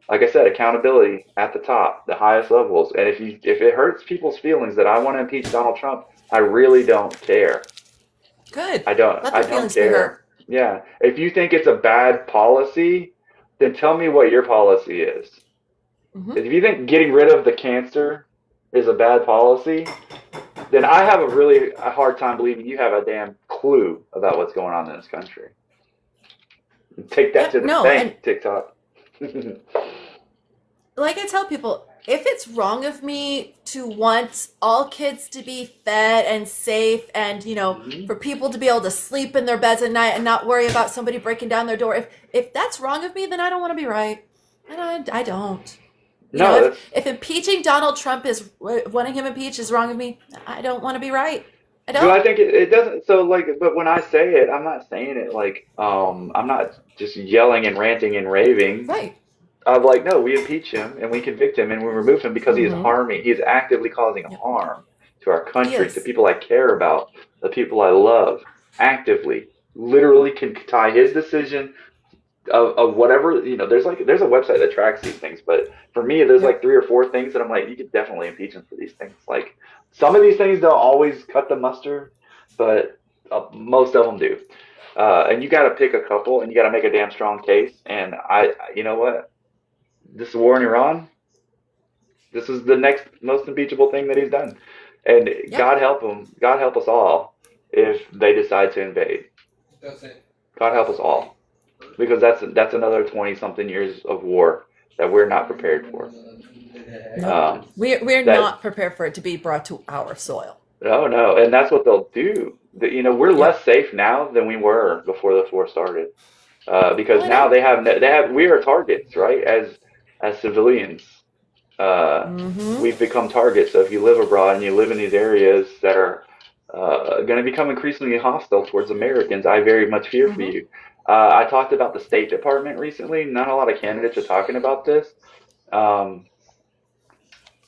like I said, accountability at the top, the highest levels. And if it hurts people's feelings that I want to impeach Donald Trump, I really don't care. Good. I don't care. Yeah. If you think it's a bad policy, then tell me what your policy is. If you think getting rid of the cancer is a bad policy, then I have a hard time believing you have a damn clue about what's going on in this country. Take that to the bank, TikTok. Like I tell people, if it's wrong of me to want all kids to be fed and safe and, for people to be able to sleep in their beds at night and not worry about somebody breaking down their door, if that's wrong of me, then I don't want to be right. And I don't. If impeaching Donald Trump wanting him impeached is wrong of me, I don't want to be right. I don't. No, I think it doesn't. So but when I say it, I'm not saying it like, I'm not just yelling and ranting and raving. Right. I'm like, no, we impeach him and we convict him and we remove him because he is actively causing harm to our country, to people I care about, the people I love, actively, literally can tie his decision of whatever, there's a website that tracks these things, but for me, there's like 3 or 4 things that I'm like, you could definitely impeach him for these things. Like some of these things don't always cut the mustard, but most of them do. And you got to pick a couple and you got to make a damn strong case. And you know what? This war in Iran, this is the next most impeachable thing that he's done. And God help him, God help us all if they decide to invade. God help us all. Because that's another 20-something years of war that we're not prepared for. We're not prepared for it to be brought to our soil. No, and that's what they'll do. We're less safe now than we were before this war started, because now we are targets, right? As civilians, we've become targets. So if you live abroad and you live in these areas that are going to become increasingly hostile towards Americans, I very much fear for you. I talked about the State Department recently. Not a lot of candidates are talking about this.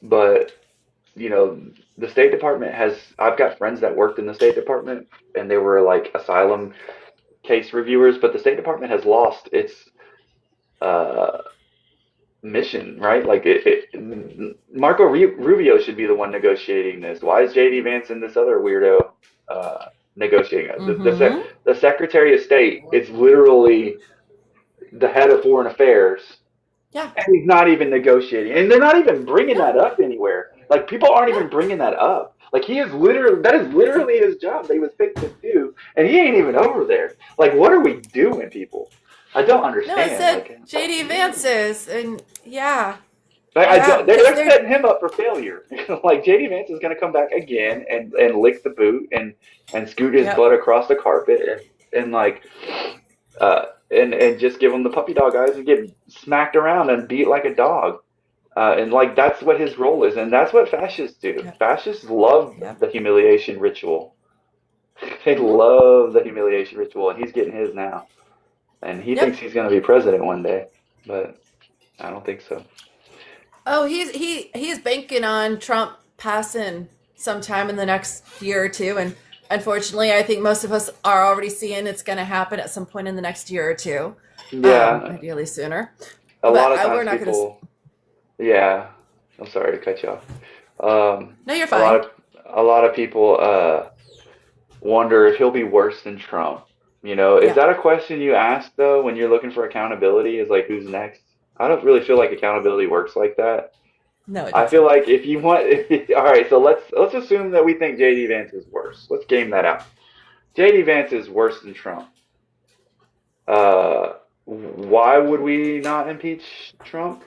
But, the State Department I've got friends that worked in the State Department and they were like asylum case reviewers, but the State Department has lost its mission, right? Like Marco Rubio should be the one negotiating this. Why is J.D. Vance and this other weirdo negotiating it? The Secretary of State is literally the head of foreign affairs. Yeah. And he's not even negotiating. And they're not even bringing that up anywhere. Like, people aren't even bringing that up. Like, that is literally his job that he was picked to do. And he ain't even over there. Like, what are we doing, people? I don't understand. No, it said J.D. Vance is, and they're setting him up for failure. Like, J.D. Vance is going to come back again and lick the boot and scoot his butt across the carpet and just give him the puppy dog eyes and get smacked around and beat like a dog. And like that's what his role is, and that's what fascists do. Yep. Fascists love Yep. the humiliation ritual. They Mm-hmm. love the humiliation ritual, and he's getting his now. And he Yep. thinks he's going to be president one day, but I don't think so. Oh, he's banking on Trump passing sometime in the next year or two, and unfortunately, I think most of us are already seeing it's going to happen at some point in the next year or two. Yeah, Ideally sooner. a lot But of we're times not going to. people. Yeah, I'm sorry to cut you off. No, you're A fine. a lot of people wonder if he'll be worse than Trump. You know, is Yeah. that a question you ask though when you're looking for accountability? Is like who's next? I don't really feel like accountability works like that. No, it I doesn't. feel like if you want, all right, so let's assume that we think JD Vance is worse. Let's game that out. JD Vance is worse than Trump. Why would we not impeach Trump?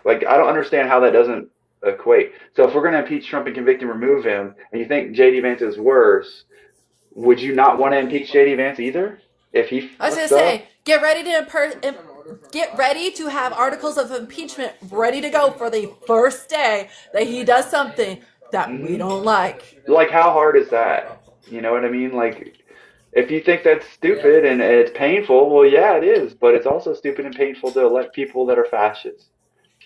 Like, I don't understand how that doesn't equate. So if we're going to impeach Trump and convict and remove him, and you think JD Vance is worse, would you not want to impeach JD Vance either? If he I was going fucks to up? say, get ready to have articles of impeachment ready to go for the first day that he does something that we don't like. Like, how hard is that? You know what I mean? Like, if you think that's stupid and it's painful, well, yeah, it is. But it's also stupid and painful to elect people that are fascists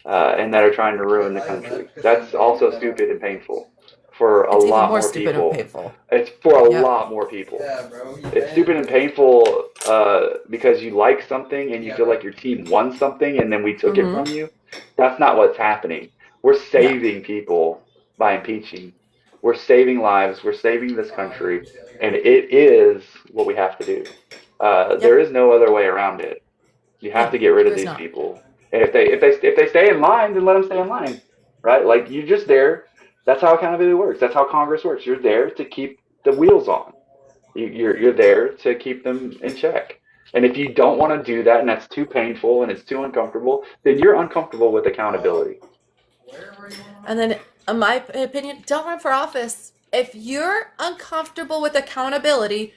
and that are trying to ruin the country. That's also stupid and painful for a It's even lot more more stupid people. and painful. It's for a Yep. lot more people. Yeah, bro. It's stupid and painful because you like something and you feel like your team won something and then we took it from you. That's not what's happening. We're saving people by impeaching. We're saving lives. We're saving this country. And it is what we have to do. There is no other way around it. You have to get rid of there's these not. people. And if they stay in line, then let them stay in line, right? Like you're just there. That's how accountability works. That's how Congress works. You're there to keep the wheels on. You're there to keep them in check. And if you don't want to do that, and that's too painful and it's too uncomfortable, then you're uncomfortable with accountability. And then, in my opinion, don't run for office. If you're uncomfortable with accountability,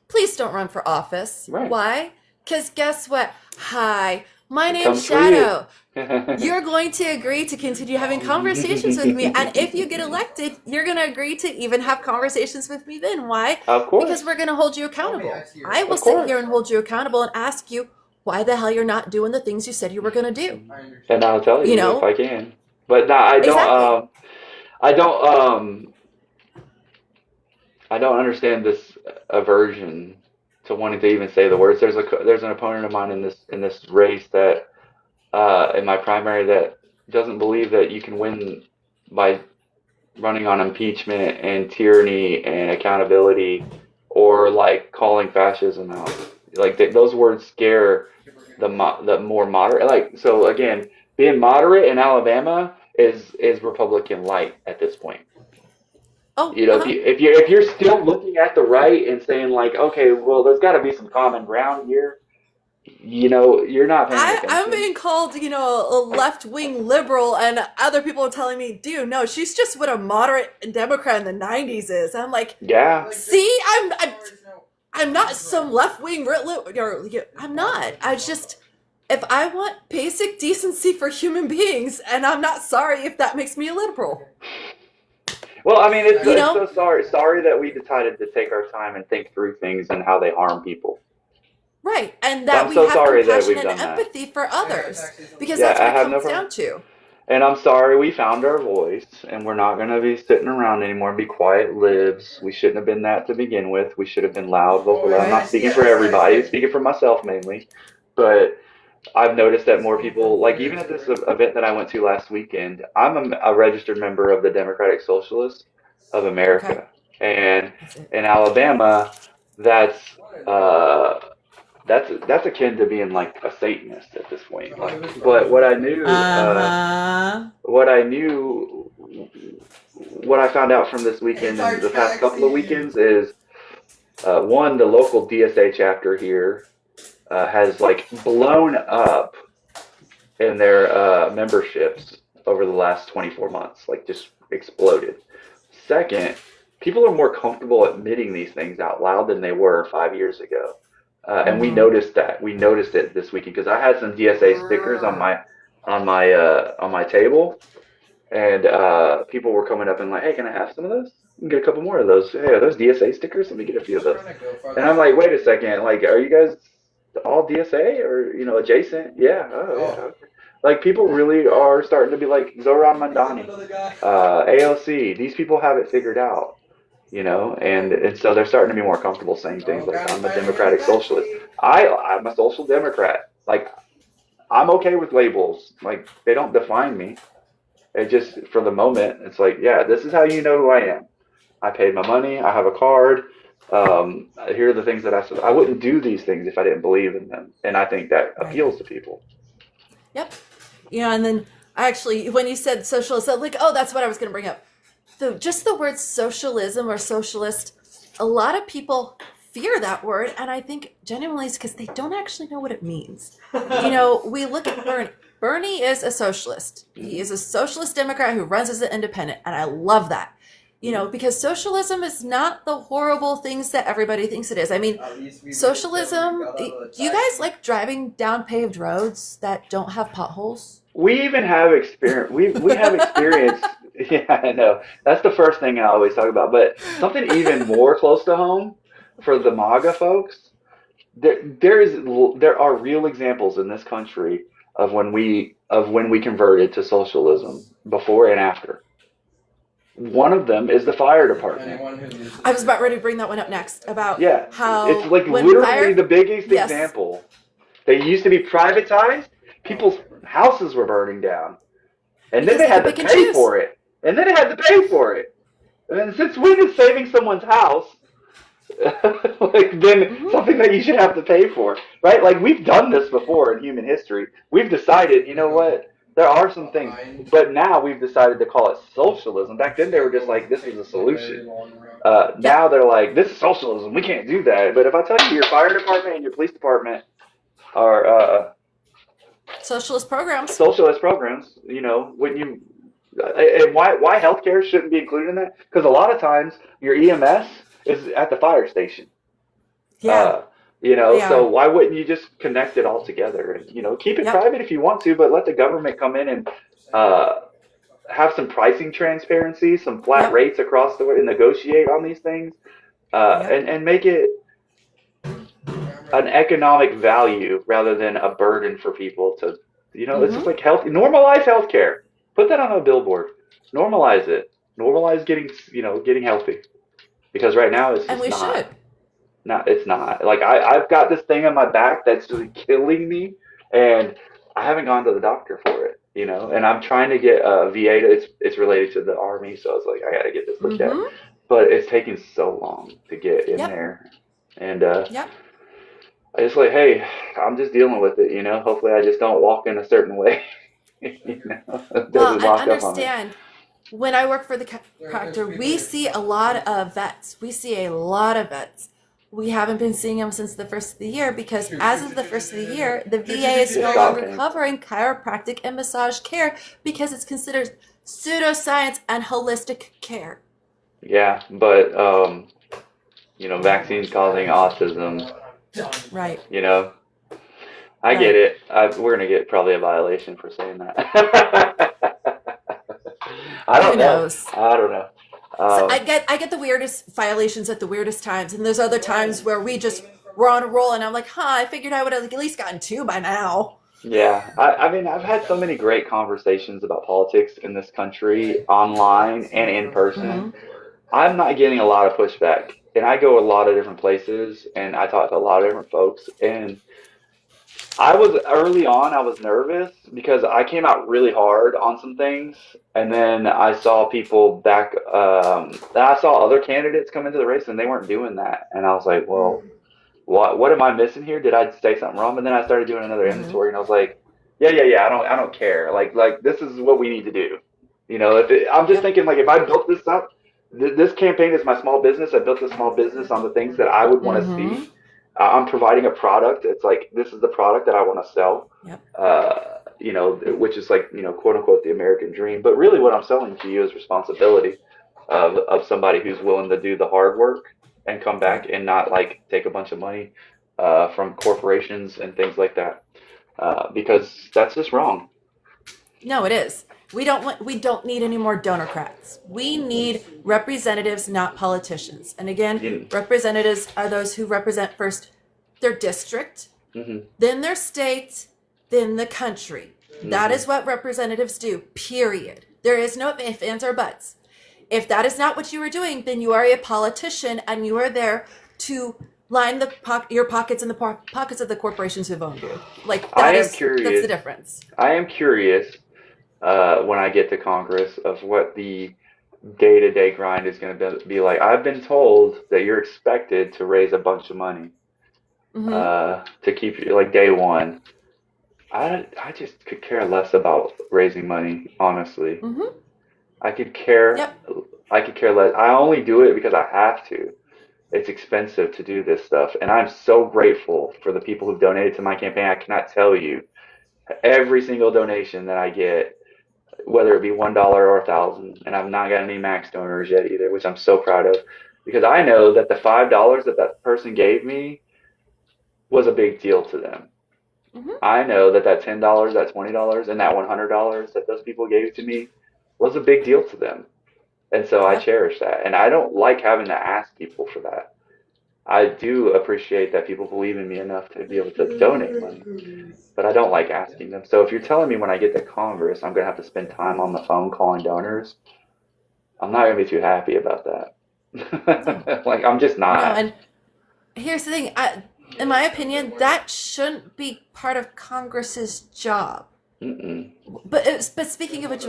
please don't run for office. Right. Why? Because guess what? Hi, my It name's comes for you. Shadow. You're going to agree to continue having conversations with me. And if you get elected, you're going to agree to even have conversations with me then. Why? Of course. Because we're going to hold you accountable. I will Of sit course. here and hold you accountable and ask you why the hell you're not doing the things you said you were going to do. And I'll tell you, You know? if I can. But no, I don't. Exactly. I don't understand this aversion to wanting to even say the words. There's an opponent of mine in this race that in my primary that doesn't believe that you can win by running on impeachment and tyranny and accountability or like calling fascism out. Like those words scare the more moderate. Like so again, being moderate in Alabama is Republican light at this point. Oh, You know, if you're still looking at the right and saying like, okay, well, there's got to be some common ground here. You know, you're not paying attention. I'm being called, a left-wing liberal, and other people are telling me, dude, no, she's just what a moderate Democrat in the 90s is. I'm like, Yeah. see, I'm not some left-wing, I'm not. I just, if I want basic decency for human beings, and I'm not sorry if that makes me a liberal. Well, I mean, it's You know? so sorry that we decided to take our time and think through things and how they harm people. Right, and that I'm we so have sorry that compassion we've and done that. empathy for others, because Yeah, that's what I it have no comes problem. down to. And I'm sorry we found our voice, and we're not going to be sitting around anymore and be quiet libs. We shouldn't have been that to begin with. We should have been loud, vocal. I'm not speaking for everybody, speaking for myself mainly. But I've noticed that more people, like even at this event that I went to last weekend, I'm a registered member of the Democratic Socialists of America. And in Alabama, that's akin to being like a Satanist at this point. Like, but what I found out from this weekend and the past couple of weekends is one, the local DSA chapter here has like blown up in their memberships over the last 24 months, like just exploded. Second, people are more comfortable admitting these things out loud than they were 5 years ago. And we noticed that. We noticed it this weekend because I had some DSA stickers on on my table, and people were coming up and like, hey, can I have some of those? You can get a couple more of those. Hey, are those DSA stickers? Let me get a few of those. Trying to go farther. And I'm like, wait a second, like, are you guys all DSA or adjacent? Yeah. Oh, yeah. Oh. Okay. Like people really are starting to be like Zoran Mandani, Another guy. AOC. These people have it figured out, and so they're starting to be more comfortable saying things like, I'm a democratic socialist. I'm a social democrat. Like, I'm okay with labels. Like, they don't define me. It just, for the moment, it's like, yeah, this is how you know who I am. I paid my money. I have a card. Here are the things that I wouldn't do these things if I didn't believe in them. And I think that Right. appeals to people. Yep. And then actually, when you said socialist, I'm like, oh, that's what I was going to bring up. Just the word socialism or socialist, a lot of people fear that word. And I think genuinely it's because they don't actually know what it means. We look at Bernie. Bernie is a socialist. He is a socialist Democrat who runs as an independent. And I love that. Because socialism is not the horrible things that everybody thinks it is. I mean, socialism, do you guys like driving down paved roads that don't have potholes? We even have experience. We have experience. Yeah, I know. That's the first thing I always talk about. But something even more close to home for the MAGA folks, there are real examples in this country of when we converted to socialism before and after. One of them is the fire department. Anyone who uses I was about ready to bring that one up next about Yeah, how it's like when literally the biggest Yes. example. They used to be privatized. People's houses were burning down, and then Because they they had to pick and pay choose. for it. And then they had to pay for it. And since when is saving someone's house like then something that you should have to pay for, right? Like we've done this before in human history. We've decided, you know what? There are some things, but now we've decided to call it socialism. Back then they were just like, this is a solution. Now they're like, this is socialism. We can't do that. But if I tell you your fire department and your police department are socialist programs. socialist programs, when you and why healthcare shouldn't be included in that? Because a lot of times your EMS is at the fire station. Yeah. Yeah. So why wouldn't you just connect it all together and keep it Yep. private if you want to, but let the government come in and have some pricing transparency, some flat Yep. rates across the way, and negotiate on these things, Yep. and make it an economic value rather than a burden for people to, it's just like normalize healthcare. Put that on a billboard. Normalize it. Normalize getting healthy. Because right now it's And just we not. should. No, it's not. Like I've got this thing on my back that's really killing me, and I haven't gone to the doctor for it. And I'm trying to get a VA. It's related to the Army, so I was like, I got to get this looked at. But it's taking so long to get in Yep. there, and Yep. I just like, hey, I'm just dealing with it. Hopefully I just don't walk in a certain way. It Well, doesn't I lock up on me. understand. When I work for the chiropractor, we see a lot of vets. We haven't been seeing them since the first of the year because as of the first of the year, the VA is no longer Shocking. covering chiropractic and massage care because it's considered pseudoscience and holistic care. Yeah, but vaccines causing autism. Right. I get it. We're gonna get probably a violation for saying that. I don't Who know. knows? I don't know. So I get the weirdest violations at the weirdest times, and there's other times where we're on a roll, and I'm like, I figured I would have at least gotten 2 by now. Yeah, I mean, I've had so many great conversations about politics in this country, online and in person. I'm not getting a lot of pushback, and I go a lot of different places, and I talk to a lot of different folks, and early on, I was nervous because I came out really hard on some things, and then I saw people I saw other candidates come into the race, and they weren't doing that, and I was like, well, what am I missing here? Did I say something wrong? And then I started doing another inventory, and I was like, yeah, I don't care. Like this is what we need to do. I'm just thinking, like, if I built this up, this campaign is my small business. I built a small business on the things that I would want to see. I'm providing a product. It's like, this is the product that I want to sell. Yep. Which is like, quote unquote, the American dream. But really what I'm selling to you is responsibility of somebody who's willing to do the hard work and come back and not like take a bunch of money from corporations and things like that. Because that's just wrong. No, it is. We don't need any more donorcrats. We need representatives, not politicians. And again, You- representatives are those who represent first their district, then their state, then the country. That is what representatives do, period. There is no ifs, ands, or buts. If that is not what you are doing, then you are a politician and you are there to line your pockets and the pockets of the corporations who've owned you. Like, that's the difference. I am curious when I get to Congress of what the day-to-day grind is going to be like. I've been told that you're expected to raise a bunch of money to keep you like day one. I just could care less about raising money, honestly. I could care. Yep. I could care less. I only do it because I have to. It's expensive to do this stuff, and I'm so grateful for the people who've donated to my campaign. I cannot tell you every single donation that I get, whether it be $1 or 1,000, and I've not got any max donors yet either, which I'm so proud of, because I know that the $5 that person gave me was a big deal to them. I know that $10, that $20, and that $100 that those people gave to me was a big deal to them. And so I cherish that. And I don't like having to ask people for that. I do appreciate that people believe in me enough to be able to donate money, but I don't like asking them. So if you're telling me when I get to Congress, I'm going to have to spend time on the phone calling donors, I'm not going to be too happy about that. Like, I'm just not. No, and here's the thing. In my opinion, that shouldn't be part of Congress's job. But speaking of which,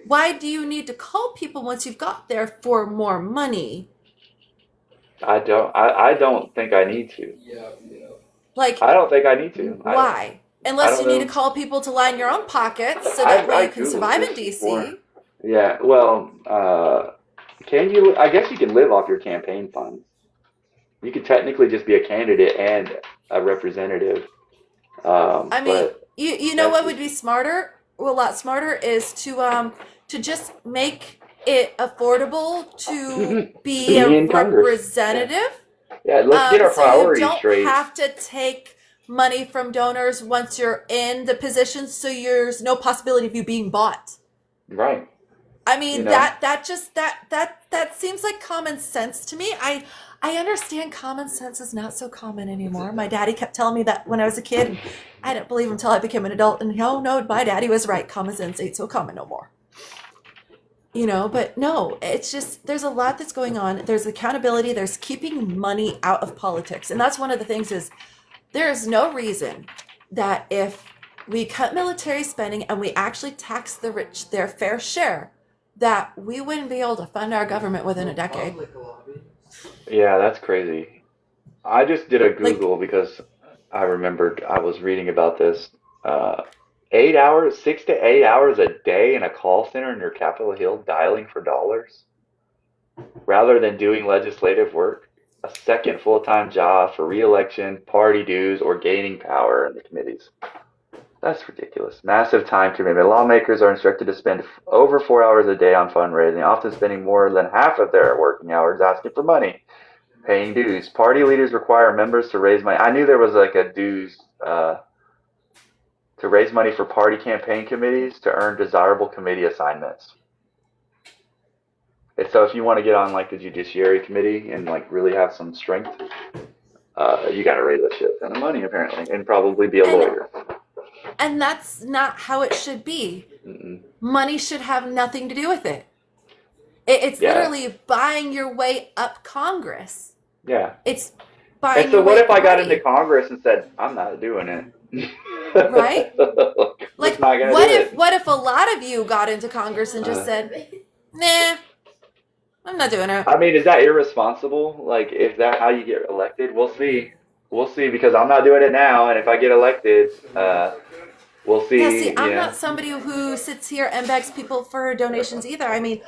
why do you need to call people once you've got there for more money? I don't think I need to. Like, I don't think I need to. Why? Unless you need to call people to line your own pockets so that way you can survive in DC. Yeah, well, can you? I guess you can live off your campaign funds. You could technically just be a candidate and a representative. I mean, you know what would be smarter? Well, a lot smarter is to just make it affordable to be a representative. Yeah, let's get our priorities so you straight. don't have to take money from donors once you're in the position, so there's no possibility of you being bought. Right. I mean, that seems like common sense to me. I understand common sense is not so common anymore. My daddy kept telling me that when I was a kid. And I didn't believe him until I became an adult. And no, my daddy was right. Common sense ain't so common no more. You know, but no, it's just, there's a lot that's going on. There's accountability. There's keeping money out of politics. And that's one of the things is there is no reason that if we cut military spending and we actually tax the rich their fair share, that we wouldn't be able to fund our government within a decade. Yeah, that's crazy. I just did a Google because I remembered I was reading about this. 8 hours, 6 to 8 hours a day in a call center near Capitol Hill dialing for dollars rather than doing legislative work. A second full-time job for re-election, party dues, or gaining power in the committees. That's ridiculous. Massive time commitment. Lawmakers are instructed to spend over 4 hours a day on fundraising, often spending more than half of their working hours asking for money, paying dues. Party leaders require members to raise money. I knew there was like a dues to raise money for party campaign committees to earn desirable committee assignments. And so if you want to get on like the Judiciary Committee and like really have some strength, you got to raise a shit ton of money apparently, and probably be a lawyer. And that's not how it should be. Money should have nothing to do with it. It's literally buying your way up Congress. Yeah. It's buying. And so what if I got into Congress and said, I'm not doing it? Right? Like, what if a lot of you got into Congress and just said, nah, I'm not doing it. I mean, is that irresponsible? Like, is that how you get elected? We'll see. We'll see, because I'm not doing it now, and if I get elected, we'll see. Yeah, see, I'm not somebody who sits here and begs people for donations either. I mean,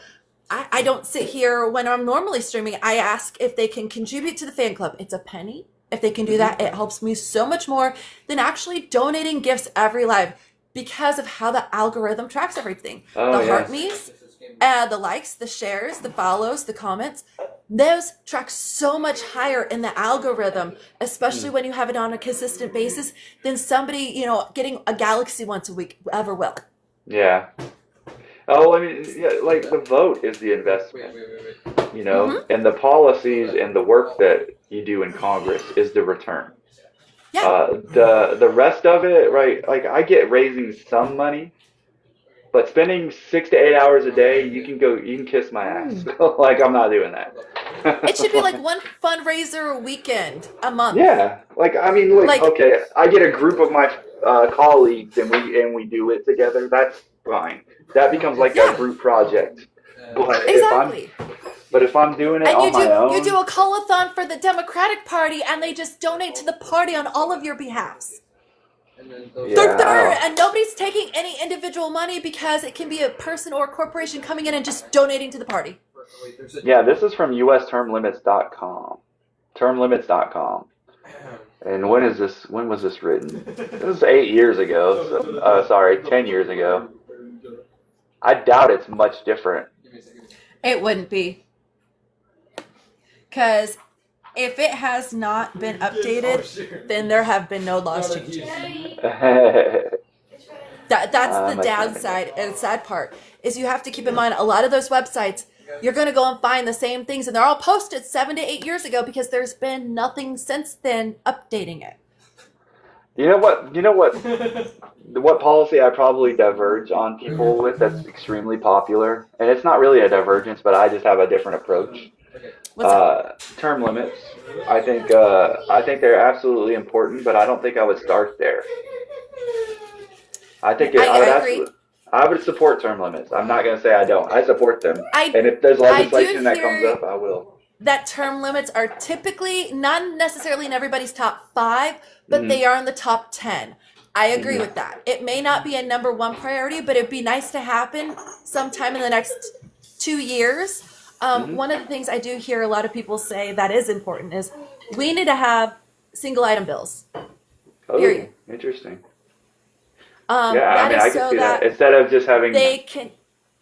I don't sit here when I'm normally streaming. I ask if they can contribute to the fan club. It's a penny. If they can do that, it helps me so much more than actually donating gifts every live because of how the algorithm tracks everything. The heart me's, the likes, the shares, the follows, the comments, those track so much higher in the algorithm, especially when you have it on a consistent basis than somebody, getting a galaxy once a week ever will. Yeah. Oh, I mean, yeah, like the vote is the Wait, investment, wait, wait, wait. and the policies and the work that you do in Congress is the return. Yeah. The rest of it, right? Like I get raising some money, but spending 6 to 8 hours a day, you can kiss my ass. Like I'm not doing that. It should be like one fundraiser a weekend a month. Yeah, like I mean, like Like, okay, I get a group of my colleagues and we do it together. That's fine. That becomes like a Yeah. group project. But exactly. if I'm doing it And on my own, you do a call-a-thon for the Democratic Party, and they just donate to the party on all of your behalfs. And then those Yeah. And nobody's taking any individual money because it can be a person or a corporation coming in and just donating to the party. wait, there's a yeah, this is from ustermlimits.com. Termlimits.com. And when was this written? This was 8 years ago. So, sorry, 10 years ago. I doubt it's much different. Give me a second. It wouldn't be. Because if it has not been updated, then there have been no laws changing. That's the my downside and sad part is you have to keep in mind a lot of those websites you're going to go and find the same things and they're all posted 7 to 8 years ago because there's been nothing since then updating it. You know what? What policy I probably diverge on people with that's extremely popular, and it's not really a divergence, but I just have a different approach. What's up? Term limits. I think they're absolutely important, but I don't think I would start there. I think I agree. I would support term limits. I'm not going to say I don't. I support them, I and if there's legislation that hear comes up, I will. that term limits are typically not necessarily in everybody's top 5, but Mhm. they are in the top 10. I agree with that. It may not be a number 1 priority, but it'd be nice to happen sometime in the next 2 years. One of the things I do hear a lot of people say that is important is we need to have single item bills. Oh, Period. interesting. Yeah, I mean, I can see that. Instead of just having they different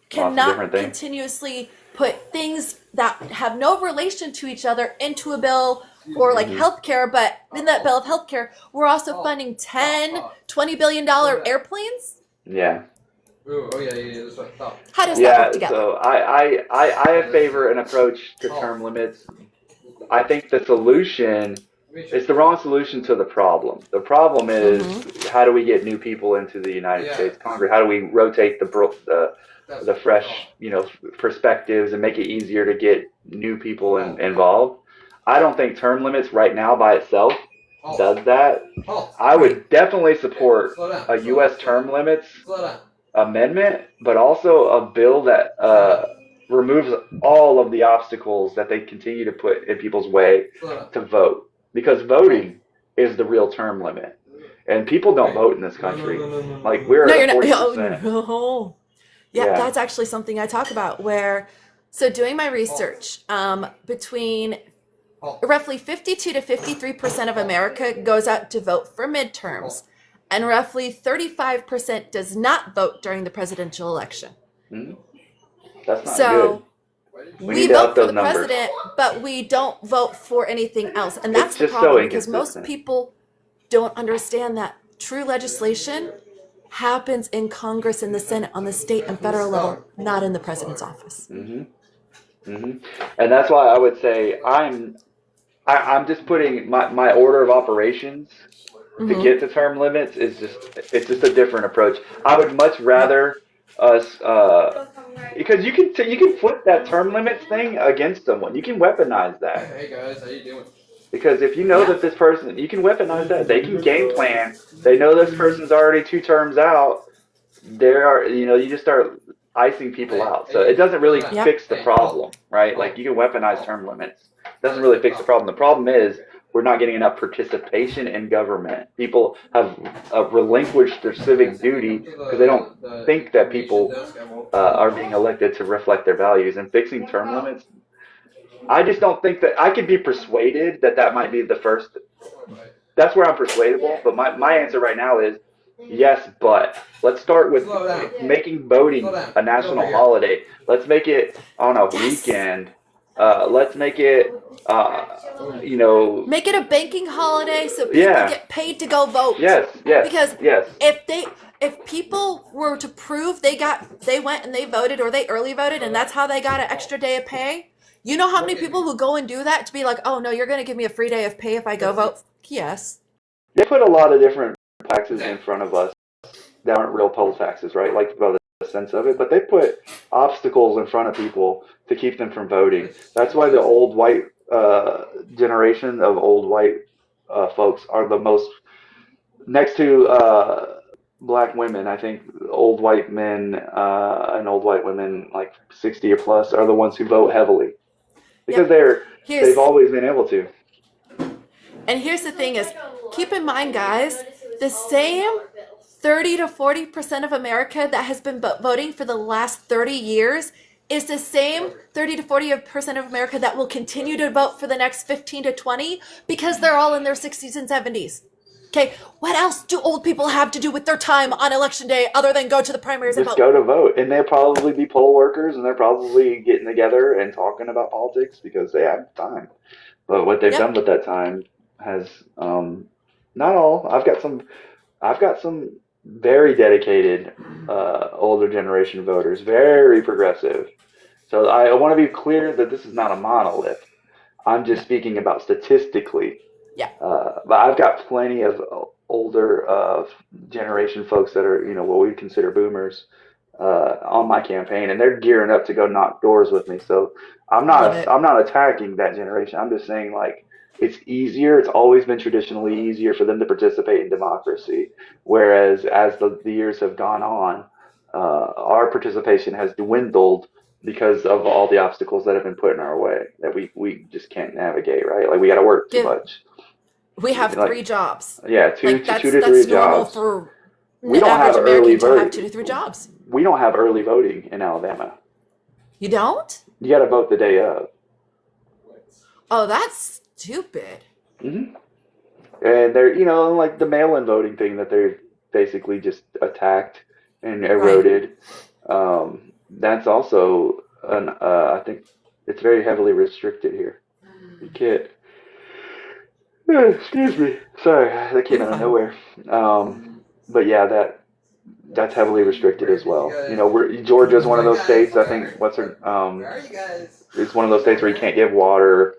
cannot things. continuously put things that have no relation to each other into a bill for like healthcare, but in that bill of healthcare, we're also funding $10-20 billion airplanes. Yeah. Ooh, oh yeah, that's what I thought. How does that Yeah, work together? so I favor an approach to term limits. I think the solution is the wrong solution to the problem. The problem is how do we get new people into the United States Congress? How do we rotate the fresh, perspectives and make it easier to get new people involved? I don't think term limits right now by itself does that. I would definitely support a U.S. term limits Slow down. amendment, but also a bill that removes all of the obstacles that they continue to put in people's way Slow down. to vote. Because voting is the real term limit. And people don't vote in this country. Like, we're No, at you're not. 40%. No. Yeah, Yeah. that's actually something I talk about so doing my research, between roughly 52 to 53% of America goes out to vote for midterms, and roughly 35% does not vote during the presidential election. Mhm. That's not So good. we need to vote up for those the numbers. president, but we don't vote for anything else. And that's It's the just so problem because most inconsistent. people don't understand that true legislation happens in Congress and the Senate on the state and federal level, not in the president's office. And that's why I would say I'm just putting my order of operations to get to term limits it's just a different approach. I would much rather us because you can flip that term limits thing against someone. You can weaponize that. Hey guys, how you doing? Because if you know that this person, you can weaponize that. They can game plan. They know this person's already 2 terms out. You just start icing people out. So it doesn't really fix the problem, right? Like you can weaponize term limits. It doesn't really fix the problem. The problem is we're not getting enough participation in government. People have relinquished their civic duty because they don't think that people are being elected to reflect their values. And fixing term limits, I just don't think that I could be persuaded that might be the first. That's where I'm persuadable. But my answer right now is yes, but let's start with making voting a national holiday. Let's make it on a weekend Let's make it, you know, Make it a banking holiday so people Yeah. get paid to go vote. yes, Because yes. if people were to prove they went and they voted or they early voted and that's how they got an extra day of pay, you know how many people who go and do that to be like, oh no, you're going to give me a free day of pay if I go vote? Yes. They put a lot of different taxes in front of us that aren't real poll taxes, right? Like by the sense of it, but they put obstacles in front of people to keep them from voting. That's why the old white generation of old white folks are the most next to black women. I think old white men and old white women, like 60 or plus, are the ones who vote heavily because they've always been able to. And here's the thing is, keep in mind, guys, the same 30 to 40% of America that has been voting for the last 30 years is the same 30 to 40% of America that will continue to vote for the next 15 to 20 because they're all in their 60s and 70s. Okay, what else do old people have to do with their time on election day other than go to the primaries and Just vote? go to vote. And they'll probably be poll workers and they're probably getting together and talking about politics because they have time. But what they've done with that time has not all. I've got some very dedicated older generation voters, very progressive. So I want to be clear that this is not a monolith. I'm just speaking about statistically. Yeah. But I've got plenty of older generation folks that are, what we consider boomers on my campaign, and they're gearing up to go knock doors with me. So I'm not attacking that generation. I'm just saying, like, it's easier. It's always been traditionally easier for them to participate in democracy. Whereas as the years have gone on, our participation has dwindled because of all the obstacles that have been put in our way that we just can't navigate, right? Like we got to work too much. We have 3 jobs. Yeah, two to 3 that's normal jobs. for We an don't have average early American to have voting. 2 to 3 jobs. We don't have early voting in Alabama. You don't? You got to vote the day of. Oh, that's stupid. And they're, like the mail-in voting thing that they're basically just attacked and eroded. That's also I think it's very heavily restricted here. You can't. Excuse me. Sorry, that came out of nowhere. But yeah, that's heavily restricted as well. Georgia's one of those states. I think it's one of those states where you can't give water.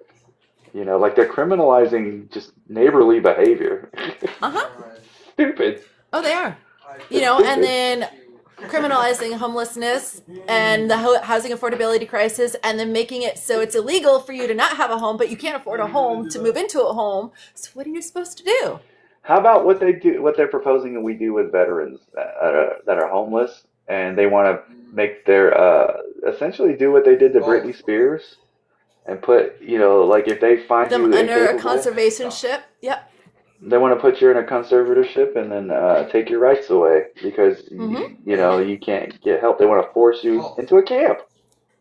Like they're criminalizing just neighborly behavior. Stupid. Oh, they are. And then criminalizing homelessness and the housing affordability crisis, and then making it so it's illegal for you to not have a home, but you can't afford a home to move into a home. So what are you supposed to do? How about what they're proposing and we do with veterans that are homeless, and they want to make their essentially do what they did to Britney Spears and put, like if they find them you under incapable, a conservationship. Yep. They want to put you in a conservatorship and then take your rights away because you can't get help. They want to force you into a camp.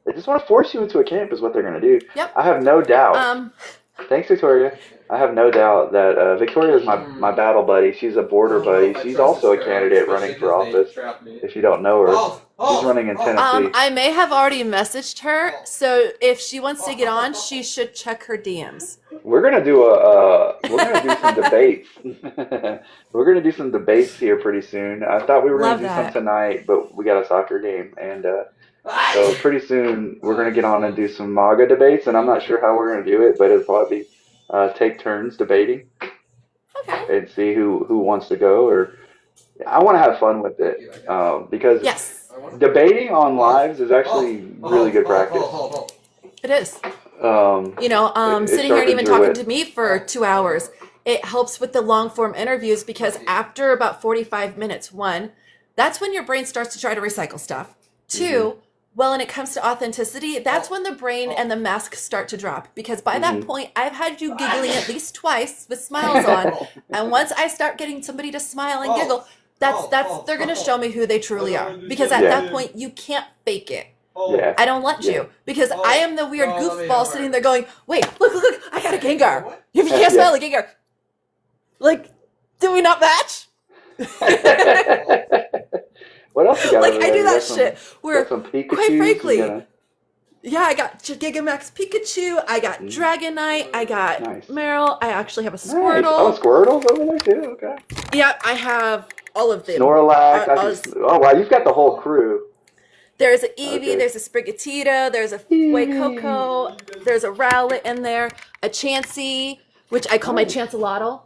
They just want to force you into a camp is what they're going to do. Yep. I have no doubt. Thanks, Victoria. I have no doubt that Victoria is my battle buddy. She's a border buddy. She's also a candidate running for office. If you don't know her, she's running in Tennessee. I may have already messaged her, so if she wants to get on, she should check her DMs. We're gonna do some debates. We're gonna do some debates here pretty soon. I thought we were gonna do some tonight, but we got a soccer game, and so pretty soon we're gonna get on and do some MAGA debates. And I'm not sure how we're gonna do it, but it'll probably be take turns debating and see who wants to go. Or I want to have fun with it because debating on lives is actually really good practice. It is. Sitting here and even talking to me for 2 hours, it helps with the long form interviews because after about 45 minutes, 1, that's when your brain starts to try to recycle stuff. 2, well, when it comes to authenticity, that's when the brain and the mask start to drop because by that point, I've had you giggling at least twice with smiles on. And once I start getting somebody to smile and giggle, they're going to show me who they truly are because at that point, you can't fake it. Yeah. I don't let you because I am the weird goofball sitting there going, wait, look, I got a Gengar. You can't smell a Gengar. Like, do we not match? What else you got? Like, I do that shit where, quite frankly, Yeah, I got Gigamax Pikachu. I got Dragonite. I got Nice. Meryl. I actually have a Nice. Oh, Squirtle. Squirtle's over there too. Okay. Yeah, I have all of them. Snorlax. I Oh wow, you've got the whole crew. There's a Eevee, Okay. there's a Sprigatito, there's a Coco, there's a Rowlet in there, a Chansey, which I call my Chancelotl.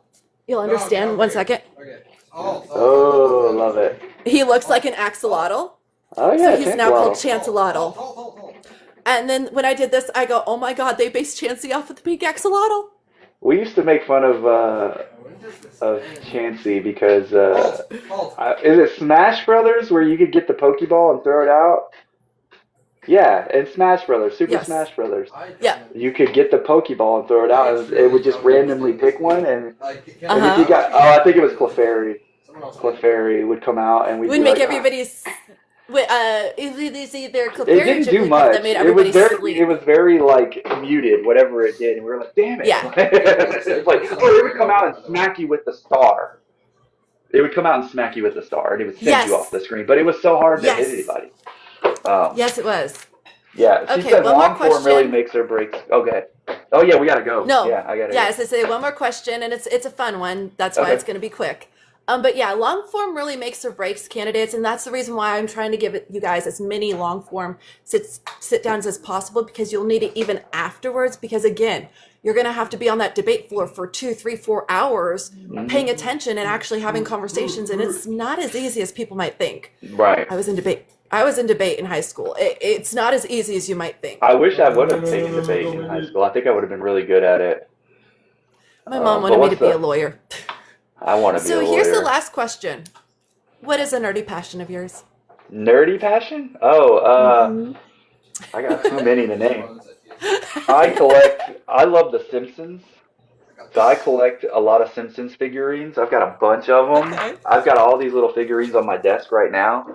You'll understand. Okay. 1 second. Okay. Oh, love it. He looks like an Axolotl, Oh yeah, so he's now called Chancelotl. Chancelotl. And then when I did this, I go, oh my god, they based Chansey off of the pink Axolotl. We used to make fun of Chansey because is it Smash Brothers where you could get the Pokeball and throw it out? Yeah, in Smash Brothers, Super Yes. Smash Brothers, Yeah. you could get the Pokeball and throw it out, and it would just randomly pick one. And if you got, I think it was Clefairy. Clefairy would come out, and We'd make everybody's. Either Clefairy It didn't do much. that made It was everybody very, sleep. it was very like muted, whatever it did, and we were like, "Damn it!" Yeah. It's like, oh, it would come out and smack you with the star. It would come out and smack you with the star, and it would send Yes. you off the screen. But it was so hard to Yes. hit anybody. Yes, it was. Yeah. She Okay, said one more long form really question. makes or breaks. Okay. Oh yeah, we gotta go. No. Yeah, I gotta. Yeah, go. as I say, one more question, and it's a fun one. That's why Okay. it's going to be quick. But yeah, long form really makes or breaks candidates, and that's the reason why I'm trying to give you guys as many long form sit downs as possible, because you'll need it even afterwards. Because again, you're going to have to be on that debate floor for 2, 3, 4 hours, paying attention and actually having conversations, and it's not as easy as people might think. Right. I was in debate in high school. It's not as easy as you might think. I wish I would have taken debate in high school. I think I would have been really good at it. My mom but wanted me to what's be the- a lawyer. I want to be a So lawyer. here's the last question. What is a nerdy passion of yours? Nerdy passion? Oh, I got too many to name. I love The Simpsons. So I collect a lot of Simpsons figurines. I've got a bunch of them. Okay. I've got all these little figurines on my desk right now.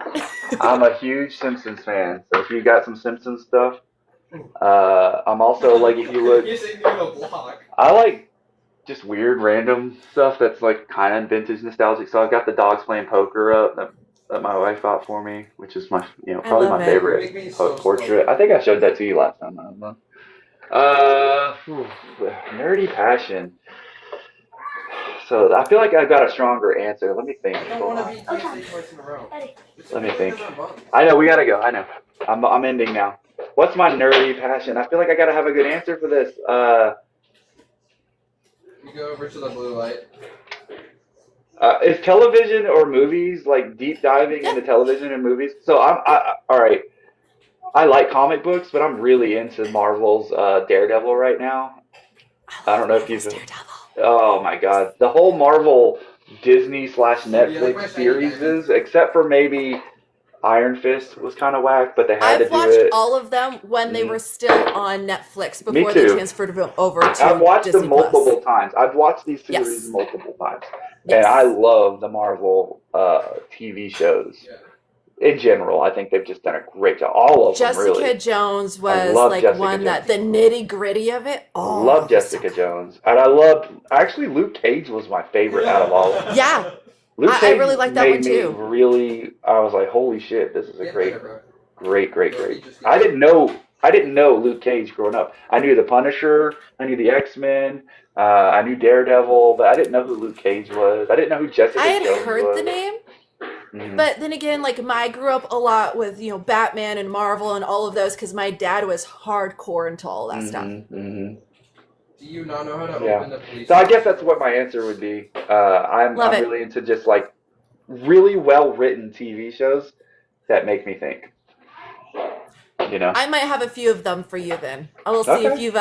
I'm a huge Simpsons fan. So if you got some Simpsons stuff, I'm also like, if you look, I like just weird random stuff that's like kind of vintage nostalgic. So I've got the dogs playing poker up that my wife bought for me, which is my, probably love my it. favorite portrait. I think I showed that to you last time. I don't know. Nerdy passion. So I feel like I've got a stronger answer. Let me think. I don't want to be twice in a row. Let me think. I know we gotta go. I know. I'm ending now. What's my nerdy passion? I feel like I gotta have a good answer for this. You go over to the blue light. Is television or movies, like deep diving into television and movies? So all right. I like comic books, but I'm really into Marvel's Daredevil right now. I don't know if you've. Daredevil. Oh my God, the whole Marvel Disney / Netflix series, except for maybe Iron Fist, was kind of whack, but they had to I've do watched it. all of them when they were still on Netflix Me before they too. transferred them over to I've watched Disney them multiple Plus. times. I've watched these series Yes. multiple times, Yes. and I love the Marvel TV shows. Yeah. In general, I think they've just done a great job. All of Jessica them, really. Jones I was love like Jessica one that Jones. the nitty gritty of it. I Oh, love it was so Jessica good. Jones, and I loved. Actually, Luke Cage was my favorite out of all of them. Yeah, Luke I Cage really like that made one too. Me really, I was like, holy shit, this is a Get great, there, bro. great. I didn't know Luke Cage growing up. I knew the Punisher, I knew the X-Men, I knew Daredevil, but I didn't know who Luke Cage was. I didn't know who Jessica I had Jones heard was. the name, Mhm. but then again, like I grew up a lot with Batman and Marvel and all of those because my dad was hardcore into all that stuff. Mhm. Do you not know how to Yeah. open the police? So I guess that's what my answer would be. I'm Love it. really into just like really well written TV shows that make me think. I might have a few of them for you then. I will see Okay. if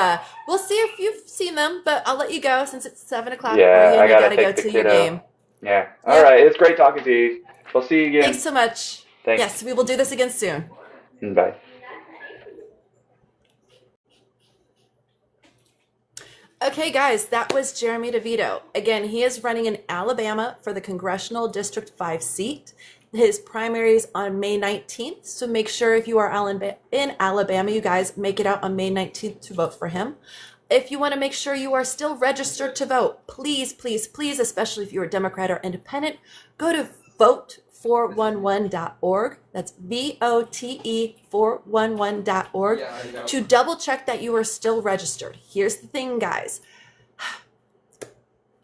we'll see if you've seen them, but I'll let you go since it's 7:00 Yeah, for you I and you gotta gotta go take the to your kiddo. game. Yeah. All Yep. right. It's great talking to you. We'll see you again. Thanks so much. Thanks. Yes, we will do this again soon. Bye. Okay, guys, that was Jeremy Devito. Again, he is running in Alabama for the Congressional District 5 seat. His primary is on May 19th, so make sure if you are in Alabama, you guys make it out on May 19th to vote for him. If you want to make sure you are still registered to vote, please, especially if you're a Democrat or independent, go to vote411.org. That's VOTE411.org Yeah, I know. to double check that you are still registered. Here's the thing, guys.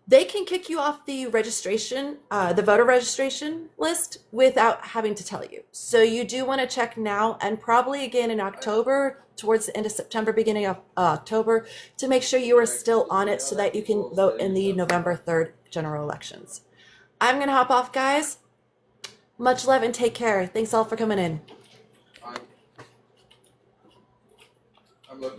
They can kick you off the registration, the voter registration list without having to tell you. So you do want to check now and probably again in October, towards the end of September, beginning of October, to make sure you are still on it so that you can vote in the November 3rd general elections. I'm going to hop off, guys. Much love and take care. Thanks all for coming in. I'm looking.